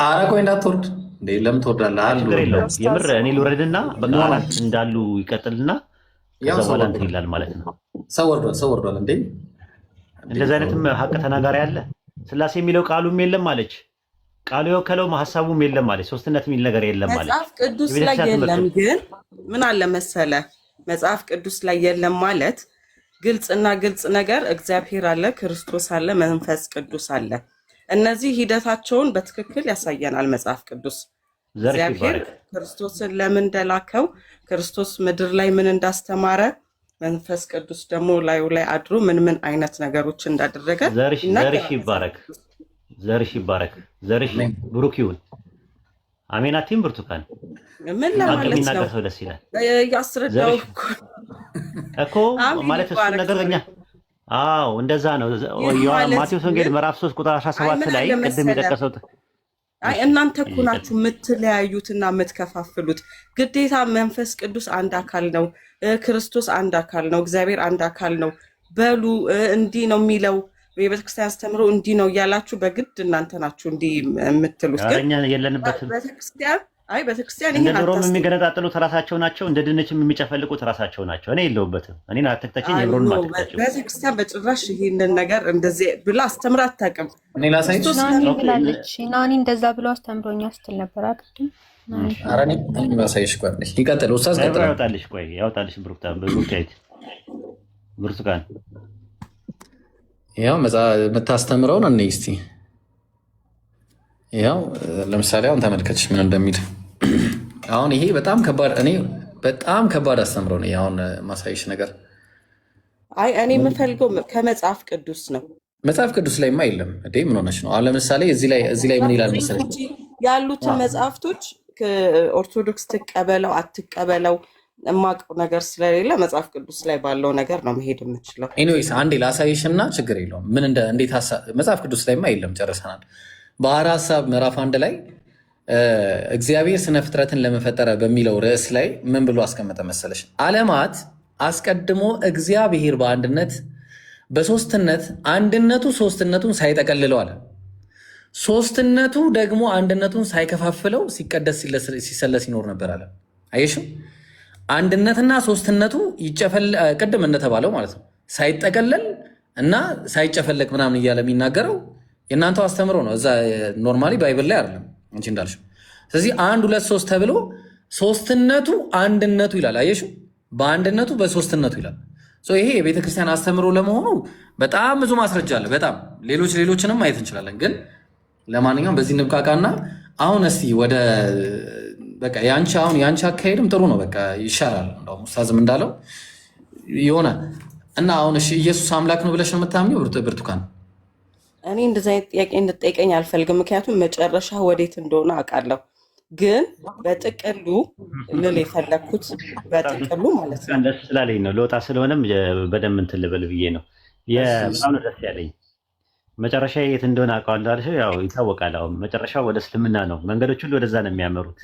ኧረ ቆይ እንዳትወርድ እንዴ! ለምን ትወርዳለህ? ችግር የለውም። የምር እኔ ልውረድና በቃ አራት እንዳሉ ይቀጥልና ከዛ በኋላ እንትን ይላል ማለት ነው። ሰው ወርዷል እንዴ! እንደዚህ አይነትም ሀቅ ተናጋሪ አለ። ስላሴ የሚለው ቃሉም የለም አለች። ቃሉ የወከለው ሀሳቡም የለም አለች። ሶስትነት የሚል ነገር የለም አለች። መጽሐፍ ቅዱስ ላይ የለም። ግን ምን አለ መሰለ መጽሐፍ ቅዱስ ላይ የለም ማለት ግልጽና ግልጽ ነገር እግዚአብሔር አለ፣ ክርስቶስ አለ፣ መንፈስ ቅዱስ አለ። እነዚህ ሂደታቸውን በትክክል ያሳየናል መጽሐፍ ቅዱስ። እግዚአብሔር ክርስቶስን ለምን እንደላከው፣ ክርስቶስ ምድር ላይ ምን እንዳስተማረ፣ መንፈስ ቅዱስ ደግሞ ላዩ ላይ አድሮ ምን አይነት ነገሮች እንዳደረገ። ዘርሽ ይባረክ፣ ዘርሽ ይባረክ፣ ዘርሽ ብሩክ ይሁን። አሜን። አቲም ብርቱካን ምን ለማለት ነው? ሰው ደስ ይላል ያስረዳው እኮ ማለት እሱ ነገር እኛ አዎ እንደዛ ነው። ማቴዎስ ወንጌል ምዕራፍ 3 ቁጥር 17 ላይ ቅድም የጠቀሰው አይ እናንተ እኮ ናችሁ የምትለያዩትና የምትከፋፍሉት። ግዴታ መንፈስ ቅዱስ አንድ አካል ነው፣ ክርስቶስ አንድ አካል ነው፣ እግዚአብሔር አንድ አካል ነው በሉ እንዲህ ነው የሚለው የቤተክርስቲያን አስተምሮ እንዲህ ነው እያላችሁ በግድ እናንተ ናችሁ እንዲህ የምትሉት። ግን እኛ የለንበትም። ቤተክርስቲያን እንደ ድሮም የሚገነጣጥሉት ራሳቸው ናቸው፣ እንደ ድንችም የሚጨፈልቁት ራሳቸው ናቸው። እኔ የለሁበትም። እኔን አትክተችኝ፣ የብሮን አትክተችኝ። ቤተክርስቲያን በጭራሽ ይሄንን ነገር እንደዚህ ብላ አስተምራ አታውቅም። እኔ ላሳይሽ ናኒ እንደዛ ብሎ አስተምሮኛ ስትል ነበር አይደል? አራኒ ላሳይሽ። ቆይ ይቀጥል ኡስታዝ፣ ቀጥል። ያወጣልሽ ብሩክታ ብርቱካን ያው የምታስተምረውን እኔ እስቲ ያው ለምሳሌ አሁን ተመልከች ምን እንደሚል። አሁን ይሄ በጣም ከባድ አስተምሮ ነው አሁን ማሳይሽ ነገር። አይ እኔ የምፈልገው ከመጽሐፍ ቅዱስ ነው። መጽሐፍ ቅዱስ ላይማ የለም እንዴ? ምን ሆነች ነው? አሁን ለምሳሌ እዚህ ላይ ምን ይላል መሰለኝ ያሉትን መጽሐፍቶች ኦርቶዶክስ ትቀበለው አትቀበለው የማውቀው ነገር ስለሌለ መጽሐፍ ቅዱስ ላይ ባለው ነገር ነው መሄድ የምችለው። ኤኒዌይስ አንዴ ላሳይሽና ችግር የለውም። ምን እንዴት መጽሐፍ ቅዱስ ላይማ የለም፣ ጨርሰናል። ባህረ ሐሳብ ምዕራፍ 1 ላይ እግዚአብሔር ስነ ፍጥረትን ለመፈጠረ በሚለው ርዕስ ላይ ምን ብሎ አስቀመጠ መሰለሽ? ዓለማት አስቀድሞ እግዚአብሔር በአንድነት በሶስትነት አንድነቱ ሶስትነቱን ሳይጠቀልለው አለ። ሶስትነቱ ደግሞ አንድነቱን ሳይከፋፍለው ሲቀደስ ሲሰለስ ይኖር ነበር አለ። አየሽው? አንድነትና ሶስትነቱ ቅድም እንደተባለው ማለት ነው ሳይጠቀለል እና ሳይጨፈለቅ ምናምን እያለ የሚናገረው የእናንተው አስተምሮ ነው። እዛ ኖርማሊ ባይብል ላይ አይደለም እንጂ እንዳልሽው። ስለዚህ 1 2 3 ተብሎ ሶስትነቱ አንድነቱ ይላል። አየሽው? በአንድነቱ በሶስትነቱ ይላል። ይሄ የቤተክርስቲያን አስተምሮ ለመሆኑ በጣም ብዙ ማስረጃ አለ። በጣም ሌሎችንም ማየት እንችላለን። ግን ለማንኛውም በዚህ ንብቃቃና አሁን እስቲ ወደ በቃ ያንቺ አካሄድም ጥሩ ነው። በቃ ይሻላል። እንደውም ኡስታዝም እንዳለው ይሆናል እና አሁን እሺ ኢየሱስ አምላክ ነው ብለሽ ነው የምታምኚው ብርቱካን? እኔ እንደዚህ አይነት ጥያቄ እንድጠይቀኝ አልፈልግም። ምክንያቱም መጨረሻ ወዴት እንደሆነ አውቃለሁ። ግን በጥቅሉ ልል የፈለግኩት በጥቅሉ ማለት ነው ደስ ስላለኝ ነው። ለወጣ ስለሆነም በደንብ እንትን ልበል ብዬ ነው። በጣም ነው ደስ ያለኝ። መጨረሻ የት እንደሆነ አውቀዋለሁ አልሽ። ያው ይታወቃል። አሁን መጨረሻው ወደ እስልምና ነው። መንገዶች ሁሉ ወደዛ ነው የሚያመሩት፣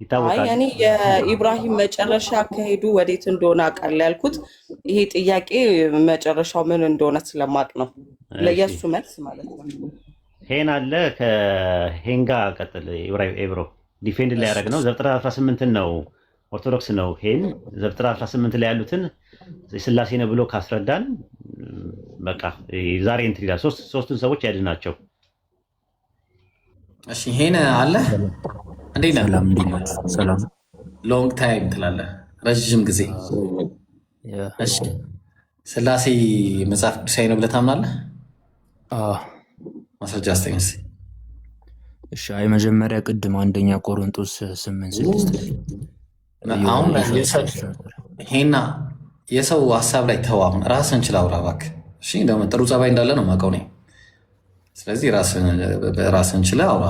ይታወቃል። እኔ የኢብራሂም መጨረሻ አካሄዱ ወዴት እንደሆነ አውቃለሁ ያልኩት ይሄ ጥያቄ መጨረሻው ምን እንደሆነ ስለማቅ ነው። ለየሱ መልስ ማለት ነው። ሄን አለ ከሄን ጋር ቀጥል። ኤብሮ ዲፌንድ ላይ ያደረግ ነው። ዘፍጥረት 18 ነው ኦርቶዶክስ ነው። ሄን ዘፍጥረት 18 ላይ ያሉትን ስላሴ ነው ብሎ ካስረዳን በቃ ዛሬ እንትን ይላል። ሶስቱን ሰዎች ያድናቸው። እሺ ሄን አለ እንዴት ነህ? ሰላም ሎንግ ታይም ትላለህ፣ ረዥም ጊዜ። እሺ ስላሴ መጽሐፍ ቅዱሳዊ ነው ብለህ ታምናለህ? ማስረጃ አስተኝ። እሺ መጀመሪያ ቅድም 1 ቆሮንቶስ 8:6 ላይ አሁን ሄና የሰው ሀሳብ ላይ ተው። አሁን ራስን ችላ አውራ እባክህ። እሺ ደግሞ ጥሩ ጸባይ እንዳለ ነው የማውቀው እኔ። ስለዚህ ራስን ችላ አውራ።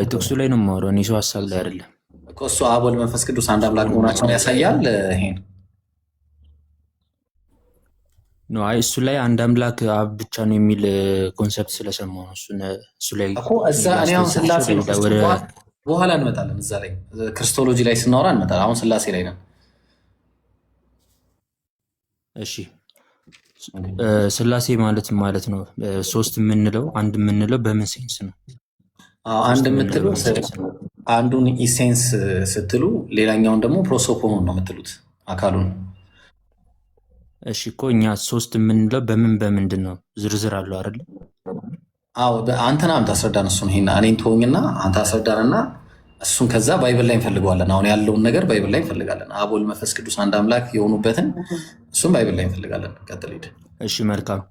ጥቅሱ ላይ ነው የማወራው እኔ፣ ሰው ሀሳብ ላይ አይደለም እኮ። እሱ አብ ወልድ መንፈስ ቅዱስ አንድ አምላክ መሆናቸውን ያሳያል። ሄን ነው እሱ ላይ አንድ አምላክ አብ ብቻ ነው የሚል ኮንሰፕት ስለሰማሁ ነው። እሱ ላይ እኮ እዛ እኔ አሁን ስላሴ በኋላ እንመጣለን። እዛ ላይ ክርስቶሎጂ ላይ ስናወራ እንመጣለን። አሁን ስላሴ ላይ ነው። እሺ ስላሴ ማለት ነው ሶስት የምንለው አንድ የምንለው በምን ሴንስ ነው? አንድ የምትለው አንዱን ኢሴንስ ስትሉ ሌላኛውን ደግሞ ፕሮሶፖኑን ነው የምትሉት አካሉን። እሺ እኮ እኛ ሶስት የምንለው በምንድን ነው? ዝርዝር አለው አይደል? አዎ አንተና አንተ አስረዳን። እሱን ይሄና እኔን ተወኝና አንተ አስረዳንና እሱን ከዛ ባይብል ላይ እንፈልገዋለን። አሁን ያለውን ነገር ባይብል ላይ እንፈልጋለን። አብ ወልድ መንፈስ ቅዱስ አንድ አምላክ የሆኑበትን እሱን ባይብል ላይ እንፈልጋለን። ቀጥል ሂድ። እሺ መልካም።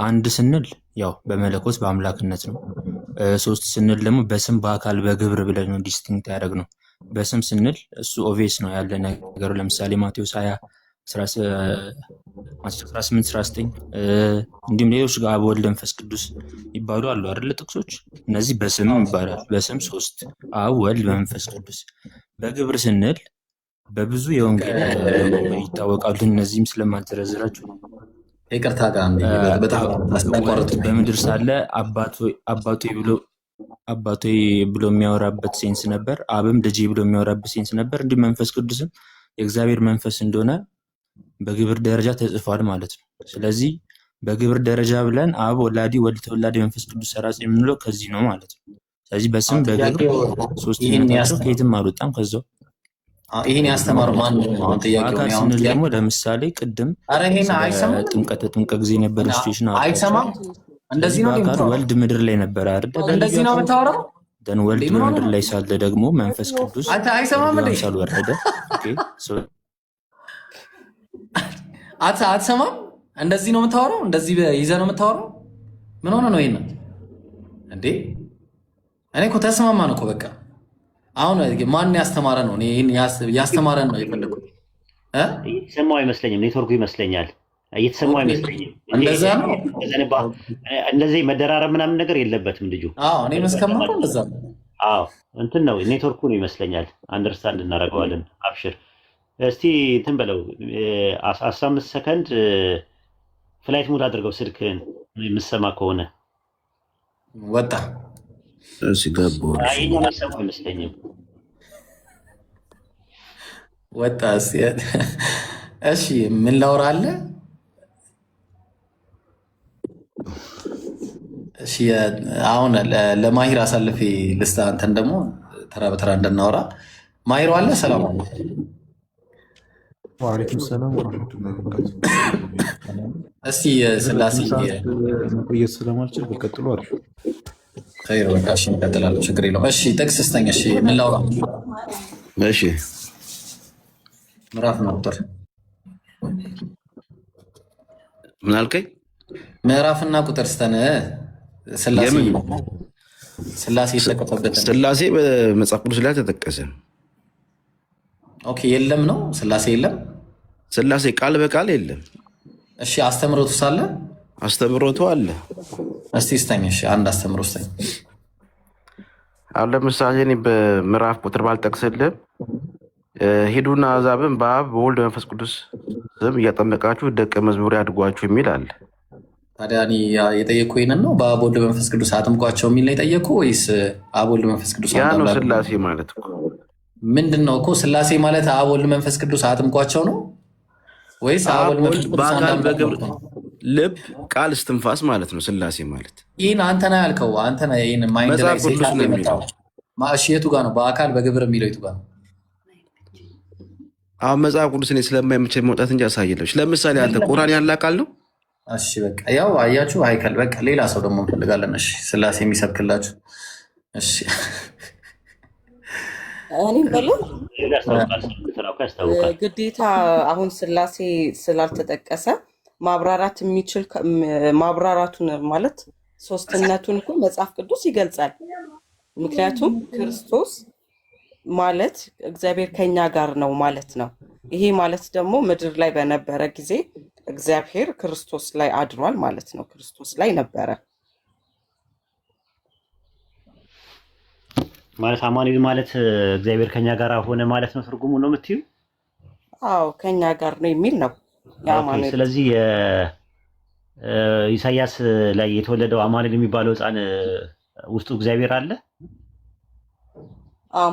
አንድ ስንል ያው በመለኮት በአምላክነት ነው። ሶስት ስንል ደግሞ በስም በአካል በግብር ብለን ነው ዲስቲንክት ያደረግ ነው። በስም ስንል እሱ ኦቬስ ነው ያለ ነገሩ። ለምሳሌ ማቴዎስ 20:18-19 እንዲሁም ሌሎች ጋር አብ ወልድ መንፈስ ቅዱስ ይባሉ አሉ አይደለ ጥቅሶች። እነዚህ በስም ይባላል። በስም ሶስት አብ ወልድ መንፈስ ቅዱስ። በግብር ስንል በብዙ የወንጌል ይታወቃሉ። እነዚህም ስለማልዘረዝራቸው ይቅርታ ጋር በጣም በምድር ሳለ አባቶ ብሎ የሚያወራበት ሴንስ ነበር። አብም ልጄ ብሎ የሚያወራበት ሴንስ ነበር። እንዲሁም መንፈስ ቅዱስም የእግዚአብሔር መንፈስ እንደሆነ በግብር ደረጃ ተጽፏል ማለት ነው። ስለዚህ በግብር ደረጃ ብለን አብ ወላዲ፣ ወልድ ተወላዲ፣ መንፈስ ቅዱስ ሰራጺ የምንለው ከዚህ ነው ማለት ነው። ስለዚህ በስም በግብር ሶስትነታቸው ከየትም አልወጣም ከዛው። ይህን ያስተማሩ ማን ነው? አካል ስንል ደግሞ ለምሳሌ ቅድም ጥምቀት ጊዜ የነበረ ሲቹዌሽን አይሰማም። እንደዚህ ነው አካል ወልድ ምድር ላይ ነበረ አይደል? እንደዚህ ነው የምታወራው። ደን ወልድ በምድር ላይ ሳለ ደግሞ መንፈስ ቅዱስ አይሰማም እንዴ? ሳል ወረደ። ኦኬ አትሰማም? እንደዚህ ነው የምታወራው? እንደዚህ ይዘህ ነው የምታወራው? ምን ሆነ ነው ይሄን እንዴ? እኔ እኮ ተስማማን እኮ በቃ። አሁን ማን ያስተማረ ነው? እኔ ያስተማረን ነው የፈለኩት። እየተሰማው አይመስለኝም። ኔትወርኩ ይመስለኛል እየተሰማው አይመስለኝም። እንደዛ ነው። እንደዚህ መደራረብ ምናምን ነገር የለበትም ልጁ። አዎ እኔ መስከማው እንደዛ ነው። አዎ እንትን ነው ኔትወርኩ ነው ይመስለኛል። አንደርስታንድ እናደርገዋለን። አብሽር እስቲ እንትን በለው 15 ሰከንድ ፍላይት ሙድ አድርገው ስልክህን የምትሰማ ከሆነ ወጣ። እሺ ገቡ። አይኛ መሰማ አይመስለኝም። ወጣ። እሺ ምን ላውራለ? እሺ አሁን ለማሂር አሳልፌ ልስታ፣ አንተን ደግሞ ተራ በተራ እንድናወራ። ማሂር አለ። ሰላም አለይኩም። ወአለይኩም ሰላም ወራህመቱላሂ ወበረካቱ። እስቲ ስላሴ መቆየት ስለማልችል በቀጥሎ አሪፍ ኸይር። በቃ እሺ እንቀጥላለን፣ ችግር የለውም። እሺ ጥቅስ ስተኝ። እሺ ምን ላውራ? እሺ ምዕራፍ ነው ቁጥር ምን አልከኝ? ምዕራፍና ቁጥር ስተን ስላሴ የተጠቀሰበት ስላሴ በመጽሐፍ ቅዱስ ላይ ተጠቀሰ። ኦኬ የለም ነው ስላሴ የለም። ስላሴ ቃል በቃል የለም። እሺ አስተምሮቱ ሳለ አስተምሮቱ አለ። እስቲ ስተኝ። እሺ አንድ አስተምሮ ስተኝ። አሁን ለምሳሌ እኔ በምዕራፍ ቁጥር ባልጠቅስልህ ሂዱና አሕዛብን በአብ በወልድ በመንፈስ ቅዱስ ስም እያጠመቃችሁ ደቀ መዝሙር ያድርጓችሁ የሚል አለ። ታዲያ እኔ የጠየኩ ይሄንን ነው፣ በአብ ወልድ በመንፈስ ቅዱስ አጥምቋቸው የሚል ነው የጠየኩ ወይስ አብ ወልድ መንፈስ ቅዱስ? ያ ነው ስላሴ ማለት እኮ። ምንድን ነው እኮ ስላሴ ማለት አብ ወልድ መንፈስ ቅዱስ አጥምቋቸው ነው ወይስ አብ ወልድ መንፈስ ቅዱስ በአካል በግብር ልብ ቃል እስትንፋስ ማለት ነው ስላሴ ማለት? ይህን አንተ ነህ ያልከው። አንተ ነህ ይህን ማይንድ ላይ ሴት የመጣው። እሺ የቱ ጋር ነው በአካል በግብር የሚለው የቱ ጋር ነው? አሁን መጽሐፍ ቅዱስ እኔ ስለማይመቸኝ መውጣት እንጂ አሳየለች። ለምሳሌ አንተ ቁርአን ያለ ቃል ነው። እሺ በቃ ያው አያችሁ አይከል በቃ ሌላ ሰው ደግሞ እንፈልጋለን። እሺ ስላሴ የሚሰብክላችሁ። እሺ እኔም በለው ግዴታ አሁን ስላሴ ስላልተጠቀሰ ማብራራት የሚችል ማብራራቱን ማለት ሶስትነቱን እኮ መጽሐፍ ቅዱስ ይገልጻል። ምክንያቱም ክርስቶስ ማለት እግዚአብሔር ከኛ ጋር ነው ማለት ነው። ይሄ ማለት ደግሞ ምድር ላይ በነበረ ጊዜ እግዚአብሔር ክርስቶስ ላይ አድሯል ማለት ነው። ክርስቶስ ላይ ነበረ ማለት አማኑኤል ማለት እግዚአብሔር ከኛ ጋር ሆነ ማለት ነው። ትርጉሙ ነው የምትዩ? አዎ ከኛ ጋር ነው የሚል ነው የአማኑኤል። ስለዚህ ኢሳያስ ላይ የተወለደው አማኑኤል የሚባለው ሕፃን ውስጡ እግዚአብሔር አለ።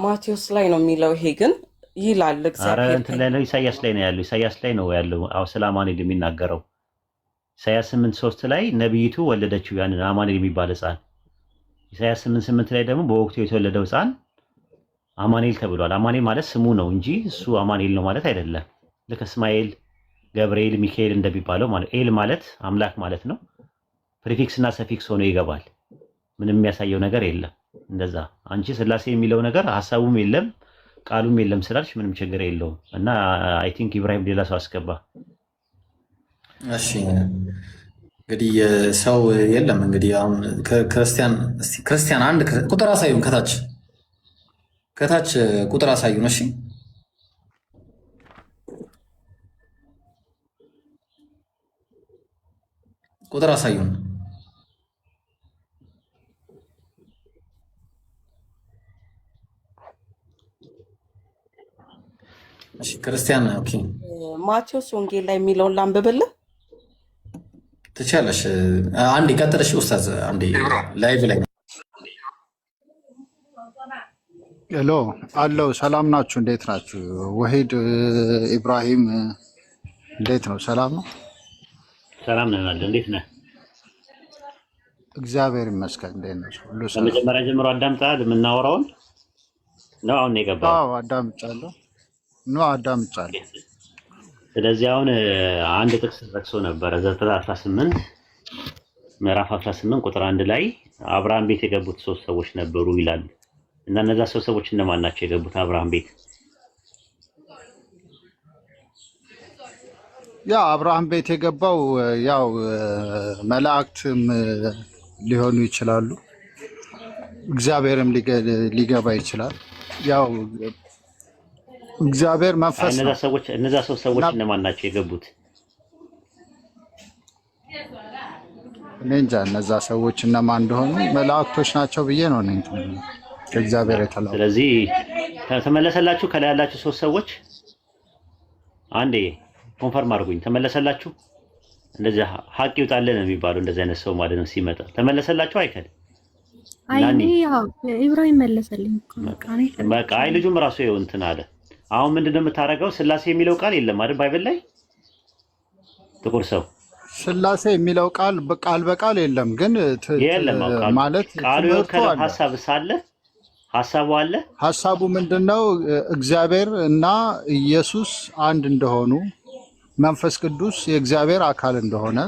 ማቴዎስ ላይ ነው የሚለው። ይሄ ግን ይላል እግዚአብሔር እንትን ላይ ነው፣ ኢሳያስ ላይ ነው ያለው። ኢሳያስ ላይ ነው ያለው አው ስለ አማኑኤል የሚናገረው። ኢሳያስ 8:3 ላይ ነብይቱ ወለደችው ያንን አማኑኤል የሚባል ሕፃን። ኢሳያስ 8:8 ላይ ደግሞ በወቅቱ የተወለደው ሕፃን አማኑኤል ተብሏል። አማኑኤል ማለት ስሙ ነው እንጂ እሱ አማኑኤል ነው ማለት አይደለም። ልክ እስማኤል፣ ገብርኤል፣ ሚካኤል እንደሚባለው ማለት ኤል ማለት አምላክ ማለት ነው። ፕሪፊክስ እና ሰፊክስ ሆኖ ይገባል። ምንም የሚያሳየው ነገር የለም። እንደዛ አንቺ ስላሴ የሚለው ነገር ሐሳቡም የለም ቃሉም የለም ስላልሽ ምንም ችግር የለውም። እና አይ ቲንክ ኢብራሂም ሌላ ሰው አስገባ። እሺ እንግዲህ ሰው የለም እንግዲህ አሁን ክርስቲያን አንድ ቁጥር አሳዩን፣ ከታች ቁጥር አሳዩን። እሺ ቁጥር አሳዩን። እሺ ክርስቲያን ኦኬ። ማቴዎስ ወንጌል ላይ የሚለውን ላንብብልህ ትችያለሽ። አንዴ ቀጥለሽ ኡስታዝ፣ አንዴ ላይቭ ላይ ሄሎ አለው። ሰላም ናችሁ? እንዴት ናችሁ? ወሂድ ኢብራሂም እንዴት ነው? ሰላም ነው? ሰላም ነን አለ። እንዴት ነህ? እግዚአብሔር ይመስገን። እንዴት ነው? ሁሉ ሰላም? ከመጀመሪያ ጀምሮ አዳምጣል የምናወራውን ነው አሁን የገባው? አዎ አዳምጫለሁ። አዳምጫለሁ። ስለዚህ አሁን አንድ ጥቅስ ጠቅሶ ነበረ ዘፍጥረት 18 ምዕራፍ 18 ቁጥር 1 ላይ አብርሃም ቤት የገቡት 3 ሰዎች ነበሩ ይላል። እና እነዛ 3 ሰዎች እነማን ናቸው የገቡት አብርሃም ቤት? ያ አብርሃም ቤት የገባው ያው መላእክትም ሊሆኑ ይችላሉ፣ እግዚአብሔርም ሊገባ ይችላል። ያው እግዚአብሔር መንፈስ ነው። እነዛ ሰዎች እነማን ናቸው የገቡት? እኔ እንጃ እነዛ ሰዎች እነማን እንደሆኑ መላእክቶች ናቸው ብዬ ነው እኔ ከእግዚአብሔር የተላኩ። ስለዚህ ተመለሰላችሁ? ከላይ ያላችሁ 3 ሰዎች አንዴ ኮንፈርም አድርጉኝ። ተመለሰላችሁ? እንደዚህ ሀቅ ይውጣልን የሚባለው እንደዚህ አይነት ሰው ማለት ነው ሲመጣ ተመለሰላችሁ? አይከል አይኔ ያው ኢብራሂም መለሰልኝ። በቃ አይ ልጁም ራሱ ይኸው እንትን አለ። አሁን ምንድነው የምታደርገው? ስላሴ የሚለው ቃል የለም አይደል ባይብል ላይ? ጥቁር ሰው ስላሴ የሚለው ቃል በቃል የለም፣ ግን የለም ማለት ቃሉ የወከለው ሐሳብ ሳለ ሐሳቡ አለ። ሐሳቡ ምንድነው? እግዚአብሔር እና ኢየሱስ አንድ እንደሆኑ፣ መንፈስ ቅዱስ የእግዚአብሔር አካል እንደሆነ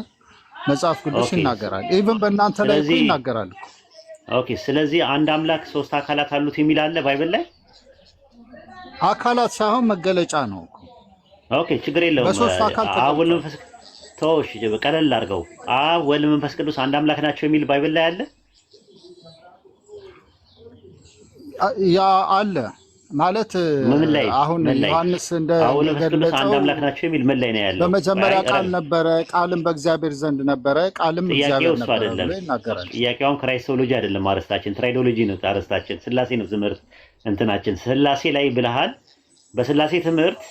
መጽሐፍ ቅዱስ ይናገራል። ኢቭን በእናንተ ላይ እኮ ይናገራል። ኦኬ። ስለዚህ አንድ አምላክ 3 አካላት አሉት የሚል አለ ባይብል ላይ? አካላት ሳይሆን መገለጫ ነው። ኦኬ፣ ችግር የለውም። በሶስት አካል አብ ወልድ መንፈስ ተውሽ፣ ቀለል አድርገው። አብ ወልድ መንፈስ ቅዱስ አንድ አምላክ ናቸው የሚል ባይብል ላይ አለ? ያ አለ ማለት አሁን ዮሐንስ እንደገለጸው አንድ አምላክ ናቸው የሚል ምን ላይ ነው ያለው? በመጀመሪያ ቃል ነበረ፣ ቃልም በእግዚአብሔር ዘንድ ነበረ፣ ቃልም እግዚአብሔር ነበረ ብሎ ይናገራል። ጥያቄውን ክራይስቶሎጂ አይደለም አረስታችን፣ ትራይዶሎጂ ነው አረስታችን። ስላሴ ነው ትምህርት እንትናችን። ስላሴ ላይ ብለሃል። በስላሴ ትምህርት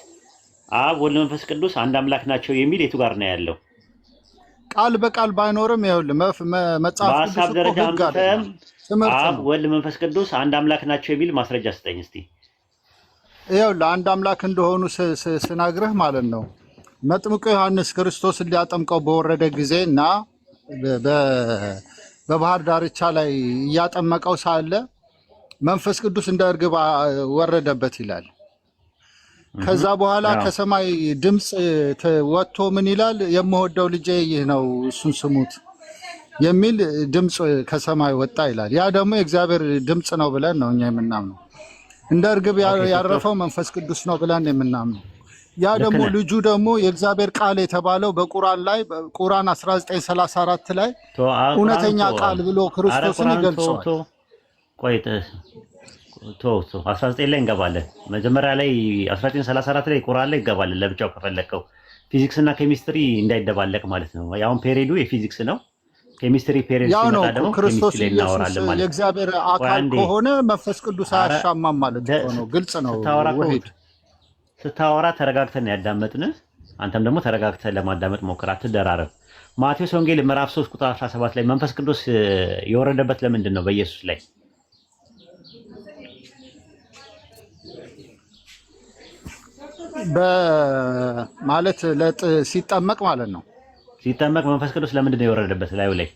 አብ ወልድ መንፈስ ቅዱስ አንድ አምላክ ናቸው የሚል የቱ ጋር ነው ያለው? ቃል በቃል ባይኖርም ይኸውልህ መጽሐፍ በሀሳብ ደረጃ አብ ወልድ መንፈስ ቅዱስ አንድ አምላክ ናቸው የሚል ማስረጃ ስጠኝ እስቲ። ይኸውልህ አንድ አምላክ እንደሆኑ ስናግርህ ማለት ነው። መጥምቁ ዮሐንስ ክርስቶስን ሊያጠምቀው በወረደ ጊዜ እና በባህር ዳርቻ ላይ እያጠመቀው ሳለ መንፈስ ቅዱስ እንደ እርግብ ወረደበት ይላል። ከዛ በኋላ ከሰማይ ድምፅ ወጥቶ ምን ይላል? የምወደው ልጄ ይህ ነው እሱን ስሙት የሚል ድምፅ ከሰማይ ወጣ ይላል። ያ ደግሞ የእግዚአብሔር ድምፅ ነው ብለን ነው እኛ የምናምነው። እንደ እርግብ ያረፈው መንፈስ ቅዱስ ነው ብለን የምናምነው። ያ ደግሞ ልጁ ደግሞ የእግዚአብሔር ቃል የተባለው በቁርአን ላይ ቁርአን 1934 ላይ እውነተኛ ቃል ብሎ ክርስቶስን ይገልጸዋል። ቆይ 19 ላይ እንገባለን። መጀመሪያ ላይ 1934 ላይ ቁርአን ላይ እንገባለን ለብቻው ከፈለከው። ፊዚክስ እና ኬሚስትሪ እንዳይደባለቅ ማለት ነው። ያውን ፔሪዱ የፊዚክስ ነው። ኬሚስትሪ ፔሪድ ሲመጣ ደግሞ ኬሚስትሪ ላይ እናወራለን ማለት ነው። የእግዚአብሔር አካል ከሆነ መንፈስ ቅዱስ አያሻማም ማለት ነው። ግልጽ ነው። ስታወራ ተረጋግተን ያዳመጥን፣ አንተም ደግሞ ተረጋግተን ለማዳመጥ ሞክር፣ አትደራረብ። ማቴዎስ ወንጌል ምዕራፍ 3 ቁጥር 17 ላይ መንፈስ ቅዱስ የወረደበት ለምንድን ነው? በኢየሱስ ላይ ማለት ሲጠመቅ ማለት ነው። ሲጠመቅ መንፈስ ቅዱስ ለምንድን ነው የወረደበት ላዩ ላይ?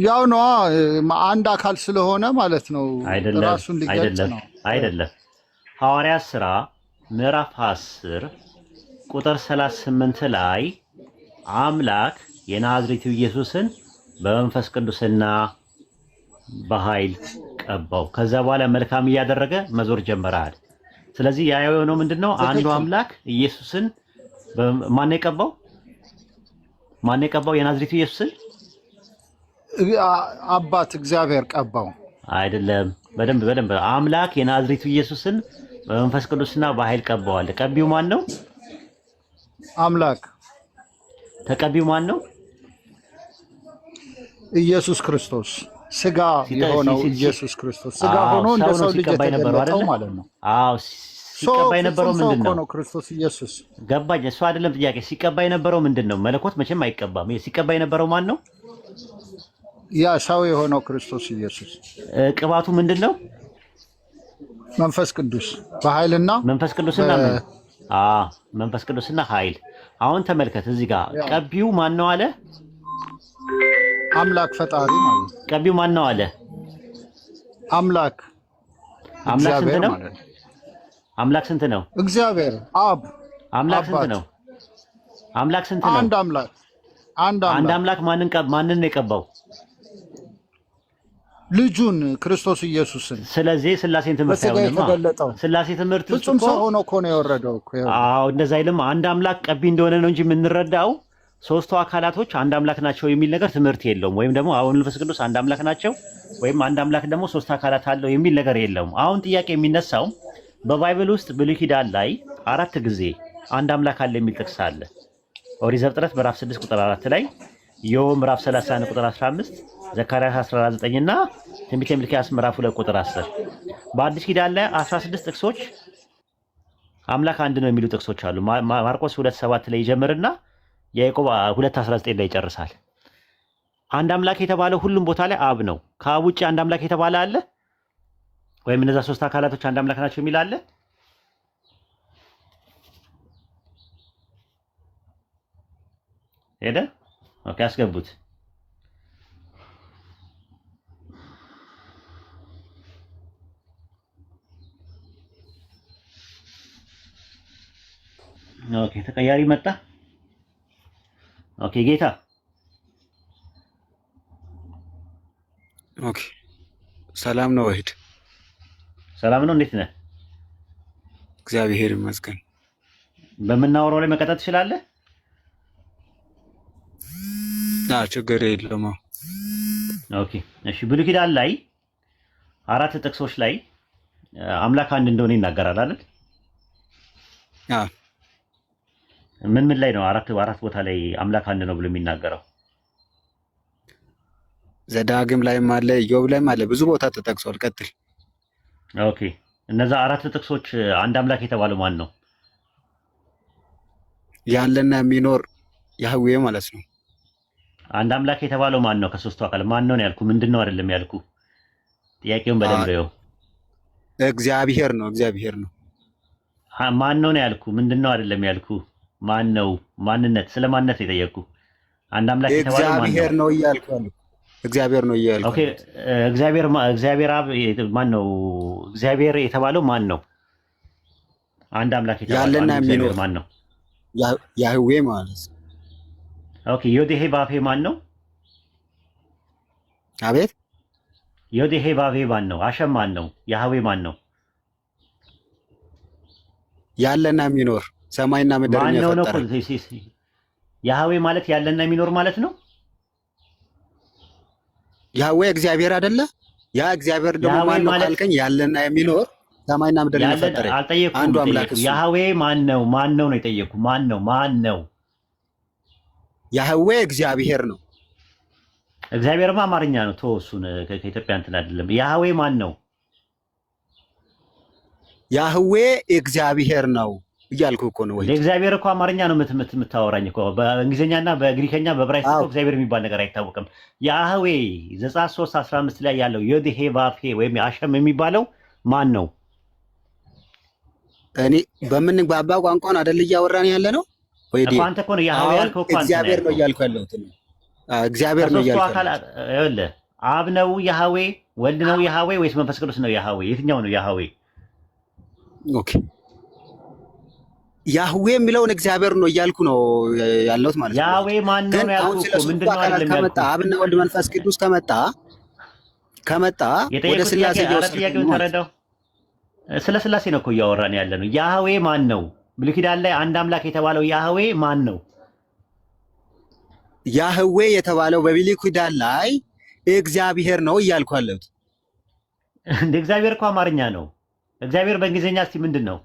ያው ነው አንድ አካል ስለሆነ ማለት ነው። ራሱን ሊገልጽ ነው። አይደለም። ሐዋርያት ሥራ ምዕራፍ 10 ቁጥር 38 ላይ አምላክ የናዝሬቱ ኢየሱስን በመንፈስ ቅዱስና በኃይል ቀባው፣ ከዛ በኋላ መልካም እያደረገ መዞር ጀመራል። ስለዚህ ያ የሆነው ምንድነው? አንዱ አምላክ ኢየሱስን ማን የቀባው? ማን የቀባው? የናዝሬቱ ኢየሱስን አባት እግዚአብሔር ቀባው። አይደለም። በደንብ አምላክ የናዝሬቱ ኢየሱስን በመንፈስ ቅዱስና በኃይል ቀባዋል። ቀቢው ማን ነው? አምላክ። ተቀቢው ማን ነው? ኢየሱስ ክርስቶስ ስጋ የሆነው ኢየሱስ ክርስቶስ ስጋ ሆኖ እንደ ሰው ልጅ የተገለጠው ማለት ነው። አዎ ሲቀባ የነበረው ምንድን ነው? ክርስቶስ ኢየሱስ ገባኝ። እሱ አይደለም ጥያቄ። ሲቀባ የነበረው ምንድን ነው? መለኮት መቼም አይቀባም። ሲቀባ የነበረው ማን ነው? ያ ሰው የሆነው ክርስቶስ ኢየሱስ። ቅባቱ ምንድን ነው? መንፈስ ቅዱስ በኃይልና መንፈስ ቅዱስና መንፈስ ቅዱስና ኃይል። አሁን ተመልከት እዚህ ጋር ቀቢው ማን ነው አለ? አምላክ ፈጣሪ ማለት ነው። ቀቢው ማን ነው አለ? አምላክ ስንት ነው? አምላክ ስንት ነው? እግዚአብሔር አብ። አምላክ ስንት ነው? አምላክ ስንት ነው? አንድ አምላክ። አንድ አምላክ ማንን ነው የቀባው? ልጁን ክርስቶስ ኢየሱስን። ስለዚህ ስላሴን ትምህርት በስጋ የተገለጠው ስላሴ ትምህርት ፍጹም ሰው ሆኖ እኮ ነው የወረደው እኮ። አዎ እንደዛ አይልም። አንድ አምላክ ቀቢ እንደሆነ ነው እንጂ የምንረዳው ሶስቱ አካላቶች አንድ አምላክ ናቸው የሚል ነገር ትምህርት የለውም። ወይም ደግሞ አሁን መንፈስ ቅዱስ አንድ አምላክ ናቸው ወይም አንድ አምላክ ደግሞ ሶስት አካላት አለው የሚል ነገር የለውም። አሁን ጥያቄ የሚነሳው በባይብል ውስጥ ብሉይ ኪዳን ላይ 4 ጊዜ አንድ አምላክ አለ የሚል ጥቅስ አለ። ኦሪት ዘፍጥረት ምዕራፍ 6 ቁጥር 4 ላይ፣ ኢዮብ ምዕራፍ 31 ቁጥር 15፣ ዘካርያስ 19 እና ትንቢተ ሚልክያስ ምዕራፍ 2 ቁጥር 10። በአዲስ ኪዳን ላይ 16 ጥቅሶች አምላክ አንድ ነው የሚሉ ጥቅሶች አሉ። ማርቆስ 2:7 ላይ ይጀምርና ያዕቆብ 2:19 ላይ ይጨርሳል። አንድ አምላክ የተባለው ሁሉም ቦታ ላይ አብ ነው። ከአብ ውጭ አንድ አምላክ የተባለ አለ ወይም እነዛ ሶስት አካላቶች አንድ አምላክ ናቸው የሚል አለ? ሄደ? ኦኬ አስገቡት። ኦኬ ተቀያሪ መጣ። ኦኬ ጌታ ኦኬ ሰላም ነው ወሂድ? ሰላም ነው። እንዴት ነህ? እግዚአብሔር ይመስገን። በምናወራው ላይ መቀጠል ትችላለህ? ችግር የለውም። ኦኬ እሺ። ብሉይ ኪዳን ላይ 4 ጥቅሶች ላይ አምላክ አንድ እንደሆነ ይናገራል አይደል? ምን ላይ ነው? አራት ቦታ ላይ አምላክ አንድ ነው ብሎ የሚናገረው? ዘዳግም ላይም አለ፣ ኢዮብ ላይም አለ፣ ብዙ ቦታ ተጠቅሷል። ቀጥል። ኦኬ እነዛ 4 ጥቅሶች አንድ አምላክ የተባለው ማን ነው? ያለና የሚኖር ያህዌ ማለት ነው። አንድ አምላክ የተባለው ማን ነው? ከሶስቱ አካል ማን ነው ያልኩ? ምንድን ነው አይደለም ያልኩ? ጥያቄውን በደንብ ነው። እግዚአብሔር ነው። እግዚአብሔር ነው። ማን ነው ያልኩ? ምንድን ነው አይደለም ያልኩ? ማን ነው? ማንነት፣ ስለ ማንነት የጠየቅኩ። አንድ አምላክ የተባለው ማን ነው? እግዚአብሔር ነው እያልኩ ያለው። እግዚአብሔር ነው እያልኩ። ኦኬ እግዚአብሔር አብ ማን ነው? እግዚአብሔር የተባለው ማን ነው? አንድ አምላክ የተባለው ያለና የሚኖር ማን ነው? ያህዌ ማለት ነው። ኦኬ ዮዴሄ ባፌ ማን ነው? አቤት ዮዴሄ ባፌ ማን ነው? አሸም ማን ነው? ያህዌ ማን ነው? ያለና የሚኖር ሰማይና ምድርን የፈጠረ ያህዌ ማለት ያለና የሚኖር ማለት ነው። ያህዌ እግዚአብሔር አይደለ? ያ እግዚአብሔር ደግሞ ማን ነው ካልከኝ ያለና የሚኖር ሰማይና ምድርን የፈጠረ አንዱ አምላክ እሱ። ያህዌ ማን ነው? ማን ነው ነው የጠየኩ። ማን ነው? ማን ነው? ያህዌ እግዚአብሔር ነው። እግዚአብሔርማ አማርኛ ነው። ተወው እሱን፣ ከኢትዮጵያ እንትን አይደለም። ያህዌ ማን ነው? ያህዌ እግዚአብሔር ነው እያልኩ እኮ ነው። ወይ እግዚአብሔር እኮ አማርኛ ነው የምታወራኝ እኮ። በእንግሊዝኛና በግሪከኛ በዕብራይስጥ እኮ እግዚአብሔር የሚባል ነገር አይታወቅም። ያህዌ ዘጸአት 3:15 ላይ ያለው ዮዴሄ ባፌ ወይም አሸም የሚባለው ማን ነው? እኔ በምንግባባ ቋንቋ ነው አይደል እያወራን ያለ ነው ወይ? አንተ እኮ ነው ያህዌ ያልከው እኮ። እግዚአብሔር ነው እያልኩ ያለሁት ነው። እግዚአብሔር ነው እያልኩ ያለሁት። አብ ነው ያህዌ? ወልድ ነው ያህዌ ወይስ መንፈስ ቅዱስ ነው ያህዌ? የትኛው ነው ያህዌ? ኦኬ ያህዌ የሚለውን እግዚአብሔር ነው እያልኩ ነው ያለሁት ማለት ነው። ያህዌ ማን ነው ያልኩት እኮ። ምንድነው አይደለም ከመጣ አብና ወልድ መንፈስ ቅዱስ ከመጣ ወደ ስላሴ ጥያቄውን ተረዳው። ስለ ስላሴ ነው እኮ እያወራን ያለ ነው። ያህዌ ማን ነው? ብሉይ ኪዳን ላይ አንድ አምላክ የተባለው ያህዌ ማን ነው? ያህዌ የተባለው በብሉይ ኪዳን ላይ እግዚአብሔር ነው እያልኩ ያለሁት። እንደ እግዚአብሔር እኮ አማርኛ ነው። እግዚአብሔር በእንግሊዝኛ እስቲ ምንድን ነው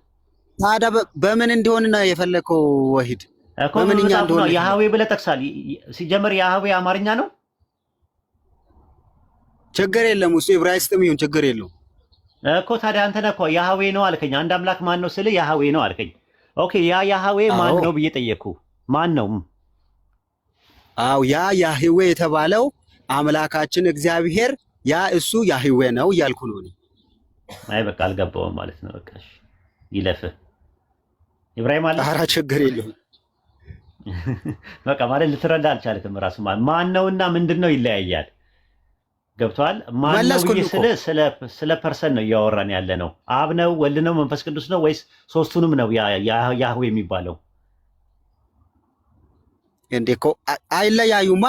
ታዲያ? በምን እንደሆነ ነው የፈለከው ወሂድ? በምንኛ እንደሆነ ያህዌ ብለህ ጠቅሳል። ሲጀመር ያህዌ አማርኛ ነው። ችግር የለም እሱ ዕብራይስጥም ይሁን ችግር የለውም እኮ። ታዲያ አንተ ነህ እኮ ያህዌ ነው አልከኝ። አንድ አምላክ ማን ነው ስልህ ያህዌ ነው አልከኝ። ኦኬ ያ ያህዌ ማን ነው ብዬ ጠየቅኩ። ማን ነው? አው ያ ያህዌ የተባለው አምላካችን እግዚአብሔር ያ እሱ ያህዌ ነው እያልኩ ነው እኔ። አይ በቃ አልገባውም ማለት ነው። በቃ እሺ ይለፍህ። ኢብራሂም አለ። ኧረ ችግር የለውም በቃ ማለት ልትረዳ አልቻልክም። ራሱ ማን ነውና ምንድነው ይለያያል። ገብቷል? ማን ነው ስለ ፐርሰን ነው እያወራን ያለ ነው። አብ ነው፣ ወልድ ነው፣ መንፈስ ቅዱስ ነው ወይስ ሶስቱንም ነው ያህዌ የሚባለው? እንዴ እኮ አይለያዩማ።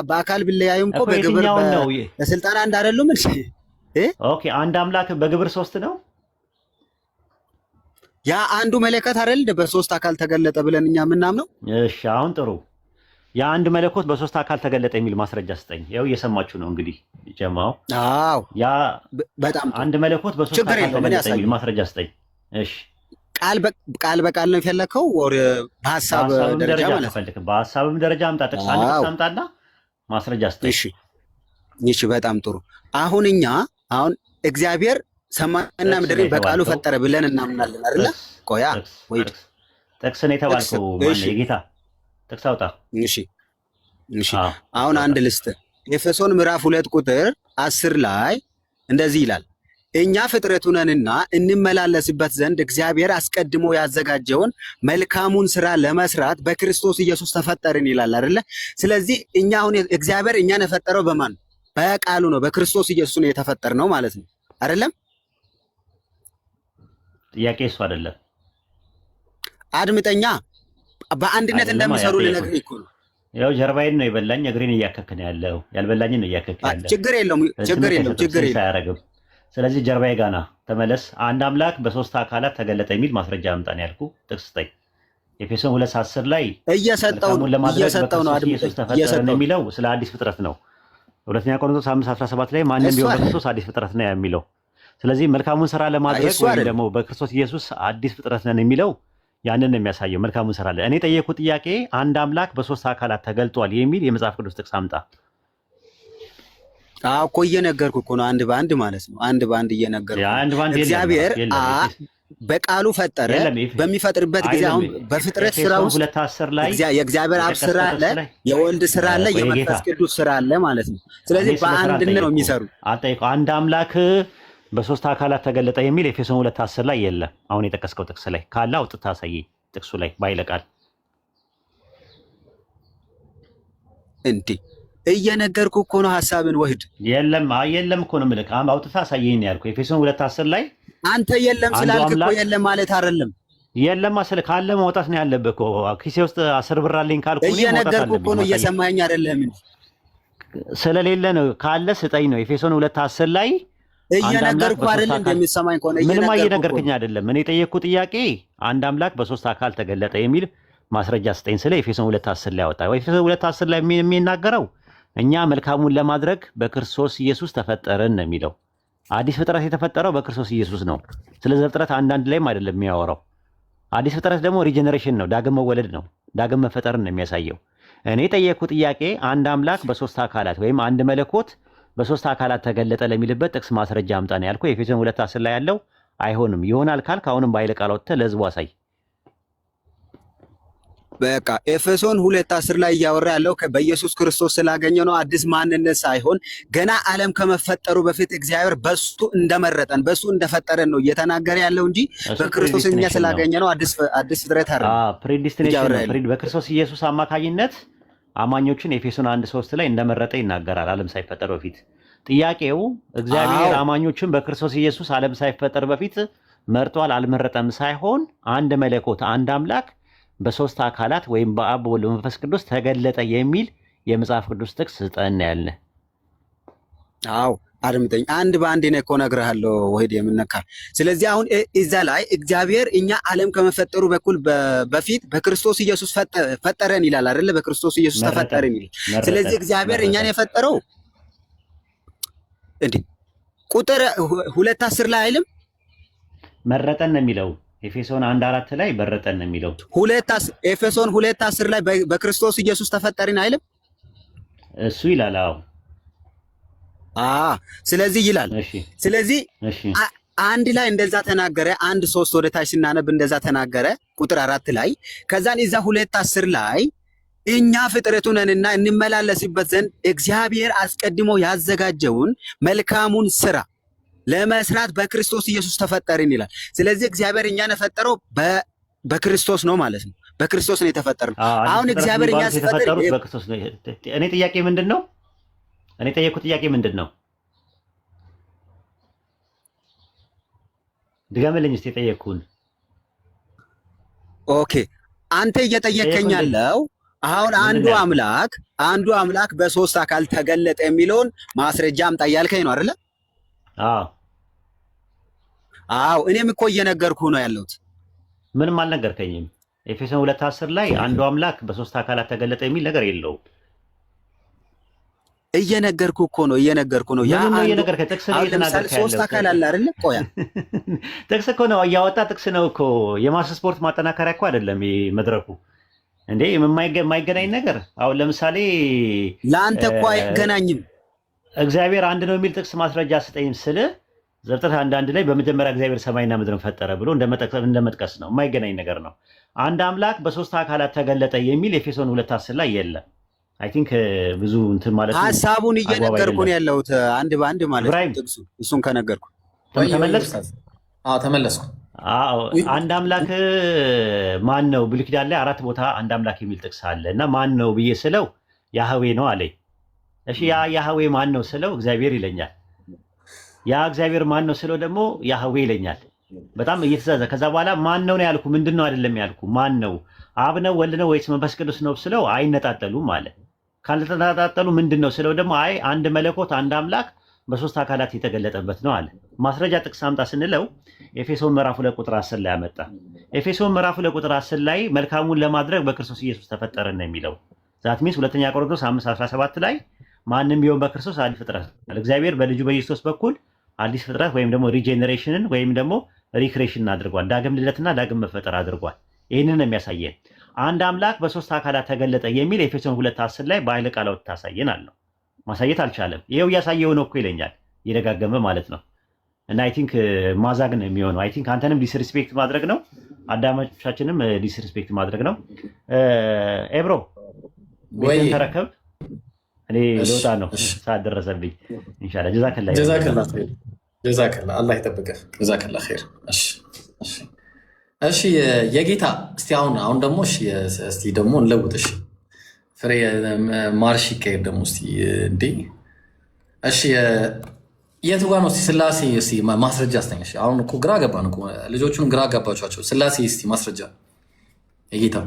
በአካል ቢለያዩም እኮ በግብር በስልጣን አንድ አይደሉም እንዴ? ኦኬ አንድ አምላክ በግብር ሶስት ነው። ያ አንዱ መለኮት አይደል በሶስት አካል ተገለጠ ብለን እኛ የምናምነው? እሺ አሁን ጥሩ። የአንድ መለኮት በሶስት አካል ተገለጠ የሚል ማስረጃ ስጠኝ። ያው እየሰማችሁ ነው እንግዲህ ጀማው። አዎ ያ በጣም አንድ መለኮት በሶስት አካል ተገለጠ የሚል ማስረጃ ስጠኝ። እሺ ቃል በቃል ነው የፈለከው ወር በሐሳብ ደረጃ ማለት ነው? በሐሳብም ደረጃ አምጣ፣ ጥቅስ አንድ ጥቅስ አምጣና ማስረጃ ስጠኝ። እሺ በጣም ጥሩ። አሁን እግዚአብሔር ሰማይና ምድርን በቃሉ ፈጠረ ብለን እናምናለን አይደል? ቆያ ወይ ጥቅስ ነው የተባልከው ማን የጌታ ጥቅስ አውጣ። እሺ አሁን አንድ ልስት ኤፌሶን ምዕራፍ 2 ቁጥር 10 ላይ እንደዚህ ይላል፣ እኛ ፍጥረቱ ነንና እንመላለስበት ዘንድ እግዚአብሔር አስቀድሞ ያዘጋጀውን መልካሙን ስራ ለመስራት በክርስቶስ ኢየሱስ ተፈጠርን ይላል አይደለ? ስለዚህ እኛ አሁን እግዚአብሔር እኛን የፈጠረው በማን? በቃሉ ነው። በክርስቶስ ኢየሱስ ነው የተፈጠርነው ማለት ነው አይደለም? ጥያቄ እሱ አይደለም። አድምጠኛ በአንድነት እንደሚሰሩ ልነግርህ እኮ ነው። ያው ጀርባዬን ነው የበላኝ፣ እግሬን እያከከነ ያለው ያልበላኝን ነው እያከከ ያለው። ችግር የለውም። ስለዚህ ጀርባዬ ጋና ተመለስ። አንድ አምላክ በሶስት አካላት ተገለጠ የሚል ማስረጃ አምጣን ያልኩ ጥቅስ ስጠኝ። ኤፌሶን 2:10 ላይ እየሰጠው ነው ኢየሱስ ተፈጠረ የሚለው ስለ አዲስ ፍጥረት ነው። ሁለተኛ ቆሮንቶስ 5:17 ላይ ማንም ቢሆን በክርስቶስ አዲስ ፍጥረት ነው የሚለው። ስለዚህ መልካሙን ስራ ለማድረግ ወይም ደግሞ በክርስቶስ ኢየሱስ አዲስ ፍጥረት ነን የሚለው ያንን ነው የሚያሳየው። መልካሙን ስራ አለ። እኔ ጠየቅኩት ጥያቄ አንድ አምላክ በሶስት አካላት ተገልጧል የሚል የመጽሐፍ ቅዱስ ጥቅስ አምጣ። እኮ እየነገርኩህ እኮ ነው። አንድ በአንድ ማለት ነው። አንድ በአንድ እየነገርኩህ እግዚአብሔር በቃሉ ፈጠረ። በሚፈጥርበት ጊዜ አሁን በፍጥረት ስራ ውስጥ የእግዚአብሔር አብ ስራ አለ፣ የወልድ ስራ አለ፣ የመንፈስ ቅዱስ ስራ አለ ማለት ነው። ስለዚህ በአንድነት ነው የሚሰሩ። አንድ አምላክ በሶስት አካላት ተገለጠ የሚል ኤፌሶን 2:10 ላይ የለም። አሁን የጠቀስከው ጥቅስ ላይ ካለ አውጥታ አሳየኝ። ጥቅሱ ላይ ባይለቃል እንዴ እየነገርኩህ እኮ ነው። ሐሳብን ወህድ የለም እኮ ነው የምልህ። አውጥታ አሳየኝ ያልኩህ ኤፌሶን 2:10 ላይ አንተ የለም ስላልክ እኮ የለም ማለት አይደለም። የለም አስለ ካለ ማውጣት ነው ያለብህ እኮ። ኪሴ ውስጥ 10 ብር አለኝ ካልኩ ነው እየነገርኩህ እኮ ነው። እየሰማኸኝ አይደለም? ስለሌለ ነው። ካለ ስጠኝ ነው ኤፌሶን 2:10 ላይ እየነገርኩህ አይደል? እንደሚሰማኝ ከሆነ ምንም እየነገርክኝ አይደለም። እኔ የጠየቅኩት ጥያቄ አንድ አምላክ በሶስት አካል ተገለጠ የሚል ማስረጃ ስጠኝ ስለ ኤፌሶን 2:10 ላይ አወጣ። ኤፌሶን 2:10 ላይ የሚናገረው እኛ መልካሙን ለማድረግ በክርስቶስ ኢየሱስ ተፈጠርን ነው የሚለው። አዲስ ፍጥረት የተፈጠረው በክርስቶስ ኢየሱስ ነው። ስለዚህ ዘፍጥረት አንዳንድ ላይም አይደለም የሚያወራው። አዲስ ፍጥረት ደግሞ ሪጀነሬሽን ነው፣ ዳግም መወለድ ነው፣ ዳግም መፈጠርን ነው የሚያሳየው። እኔ የጠየቅኩት ጥያቄ አንድ አምላክ በሶስት አካላት ወይም አንድ መለኮት በሶስት አካላት ተገለጠ ለሚልበት ጥቅስ ማስረጃ አምጣ ነው ያልኩህ። ኤፌሶን 2:10 ላይ ያለው አይሆንም። ይሆናል ካልክ አሁንም ባይለ ቃል ወጥተህ ለህዝቡ አሳይ። በቃ ኤፌሶን 2:10 ላይ እያወራ ያለው በኢየሱስ ክርስቶስ ስላገኘ ነው። አዲስ ማንነት ሳይሆን ገና ዓለም ከመፈጠሩ በፊት እግዚአብሔር በሱ እንደመረጠን በሱ እንደፈጠረን ነው እየተናገረ ያለው እንጂ በክርስቶስ እኛ ስላገኘ ነው አዲስ ፍጥረት አይደለም። ፕሬዲስቲኔሽን ነው። በክርስቶስ ኢየሱስ አማካኝነት አማኞችን ኤፌሶን 1:3 ላይ እንደመረጠ ይናገራል። ዓለም ሳይፈጠር በፊት ጥያቄው እግዚአብሔር አማኞችን በክርስቶስ ኢየሱስ ዓለም ሳይፈጠር በፊት መርጧል አልመረጠም ሳይሆን አንድ መለኮት አንድ አምላክ በሶስት አካላት ወይም በአብ በወልድ በመንፈስ ቅዱስ ተገለጠ የሚል የመጽሐፍ ቅዱስ ጥቅስ ስጠን ያለ። አዎ አድምጠኝ። አንድ በአንድ ነው እኮ እነግርሃለሁ ወይድ የምነካ። ስለዚህ አሁን እዛ ላይ እግዚአብሔር እኛ ዓለም ከመፈጠሩ በፊት በክርስቶስ ኢየሱስ ፈጠረን ይላል አይደለ? በክርስቶስ ኢየሱስ ተፈጠረን ይላል። ስለዚህ እግዚአብሔር እኛን የፈጠረው እንዴ ቁጥር 2:10 ላይ አይልም? መረጠን ነው የሚለው። ኤፌሶን 1:4 ላይ መረጠን ነው የሚለው። ኤፌሶን 2:10 ላይ በክርስቶስ ኢየሱስ ተፈጠርን አይልም? እሱ ይላል። አዎ ስለዚህ ይላል። ስለዚህ አንድ ላይ እንደዛ ተናገረ። 1:3 ወደ ታች ስናነብ እንደዛ ተናገረ ቁጥር 4 ላይ። ከዛን እዛ 2:10 ላይ እኛ ፍጥረቱ ነንና እንመላለስበት ዘንድ እግዚአብሔር አስቀድሞ ያዘጋጀውን መልካሙን ስራ ለመስራት በክርስቶስ ኢየሱስ ተፈጠርን ይላል። ስለዚህ እግዚአብሔር እኛን የፈጠረው በክርስቶስ ነው ማለት ነው። በክርስቶስ ነው የተፈጠርነው። አሁን እግዚአብሔር እኛን ሲፈጠር በክርስቶስ ነው። እኔ ጥያቄ ምንድን ነው? እኔ ጠየቅኩት ጥያቄ ምንድን ነው? ድገምልኝ እስኪ የጠየቅኩህን። ኦኬ አንተ እየጠየከኝ ያለው አሁን አንዱ አምላክ በሶስት አካል ተገለጠ የሚለውን ማስረጃ አምጣ እያልከኝ ነው አይደለ? አዎ እኔም እኮ እየነገርኩ ነው ያለሁት። ምንም አልነገርከኝም። ኤፌሶን 2:10 ላይ አንዱ አምላክ በሶስት አካላት ተገለጠ የሚል ነገር የለውም። እየነገርኩ ነው። ያ ነው እየነገርከኝ። ጥቅስ ነው እየተናገርከኝ ያለው። ሶስት አካል አለ አይደለ? ቆያ ጥቅስ እኮ ነው እያወጣ ጥቅስ ነው እኮ። የማስ ስፖርት ማጠናከሪያ እኮ አይደለም መድረኩ እንዴ። የማይገናኝ ነገር አሁን ለምሳሌ ለአንተ እኮ አይገናኝም። እግዚአብሔር አንድ ነው የሚል ጥቅስ ማስረጃ ስጠኝ ስል ዘፍጥረት 1:1 ላይ በመጀመሪያ እግዚአብሔር ሰማይና ምድርን ፈጠረ ብሎ እንደመጥቀስ ነው። የማይገናኝ ነገር ነው። አንድ አምላክ በሶስት አካላት ተገለጠ የሚል ኤፌሶን 2:10 ላይ የለም። አይ ቲንክ ብዙ እንትን ማለት ነው። ሐሳቡን እየነገርኩ ነው ያለሁት አንድ በአንድ ማለት ነው። ጥቅሱ እሱን ከነገርኩ ተመለስኩ። አንድ አምላክ ማን ነው? ብሉይ ኪዳን ላይ 4 ቦታ አንድ አምላክ የሚል ጥቅስ አለ እና ማን ነው ብዬ ስለው ያህዌ ነው አለኝ። እሺ ያ ያህዌ ማን ነው ስለው እግዚአብሔር ይለኛል። ያ እግዚአብሔር ማን ነው ስለው ደግሞ ያህዌ ይለኛል። በጣም እየተዛዘ ከዛ በኋላ ማን ነው ያልኩ፣ ምንድነው አይደለም ያልኩ፣ ማን ነው? አብ ነው ወልድ ነው ወይስ መንፈስ ቅዱስ ነው ስለው አይነጣጠሉም አለ። ካልተነጣጠሉ ምንድነው ስለው ደግሞ አይ አንድ መለኮት አንድ አምላክ በሶስት አካላት የተገለጠበት ነው አለ። ማስረጃ ጥቅስ አምጣ ስንለው ኤፌሶን ምዕራፍ 2 ቁጥር 10 ላይ አመጣ። ኤፌሶን ምዕራፍ 2 ቁጥር 10 ላይ መልካሙን ለማድረግ በክርስቶስ ኢየሱስ ተፈጠረን ነው የሚለው። ዛት ሚንስ ሁለተኛ ቆሮንቶስ 5:17 ላይ ማንም ቢሆን በክርስቶስ አዲስ ፍጥረት ነው። እግዚአብሔር በልጁ በኢየሱስ በኩል አዲስ ፍጥረት ወይም ደግሞ ሪጀነሬሽንን ወይም ደግሞ ሪክሬሽንን አድርጓል። ዳግም ልደትና ዳግም መፈጠር አድርጓል። ይህንን የሚያሳየን አንድ አምላክ በሶስት አካላት ተገለጠ የሚል ኤፌሶን 2:10 ላይ በኃይለ ቃል ታሳየን አለው። ማሳየት አልቻለም። ይሄው እያሳየው ነው እኮ ይለኛል፣ እየደጋገመ ማለት ነው። እና አይ ቲንክ ማዛግ ነው የሚሆነው። አይ ቲንክ አንተንም ዲስሪስፔክት ማድረግ ነው፣ አዳማጮቻችንም ዲስሪስፔክት ማድረግ ነው። ኤብሮ ቤትን ተረከብ። እኔ ልወጣ ነው፣ ሰዓት ደረሰብኝ። ኢንሻአላህ ጀዛከላ አላህ ይጠብቅህ። ጀዛከላ ኸይር። እሺ የጌታ እስቲ አሁን ደግሞ እስቲ ደግሞ እንለውጥ። እሺ ፍሬ ማርሽ ይካሄድ ደግሞ እስቲ እንዴ። እሺ የቱ ጋር ነው እስቲ ስላሴ እስቲ ማስረጃ አስተኛሽ። አሁን እኮ ግራ ገባን እኮ ልጆቹን ግራ ገባቸው። ስላሴ እስቲ ማስረጃ የጌታ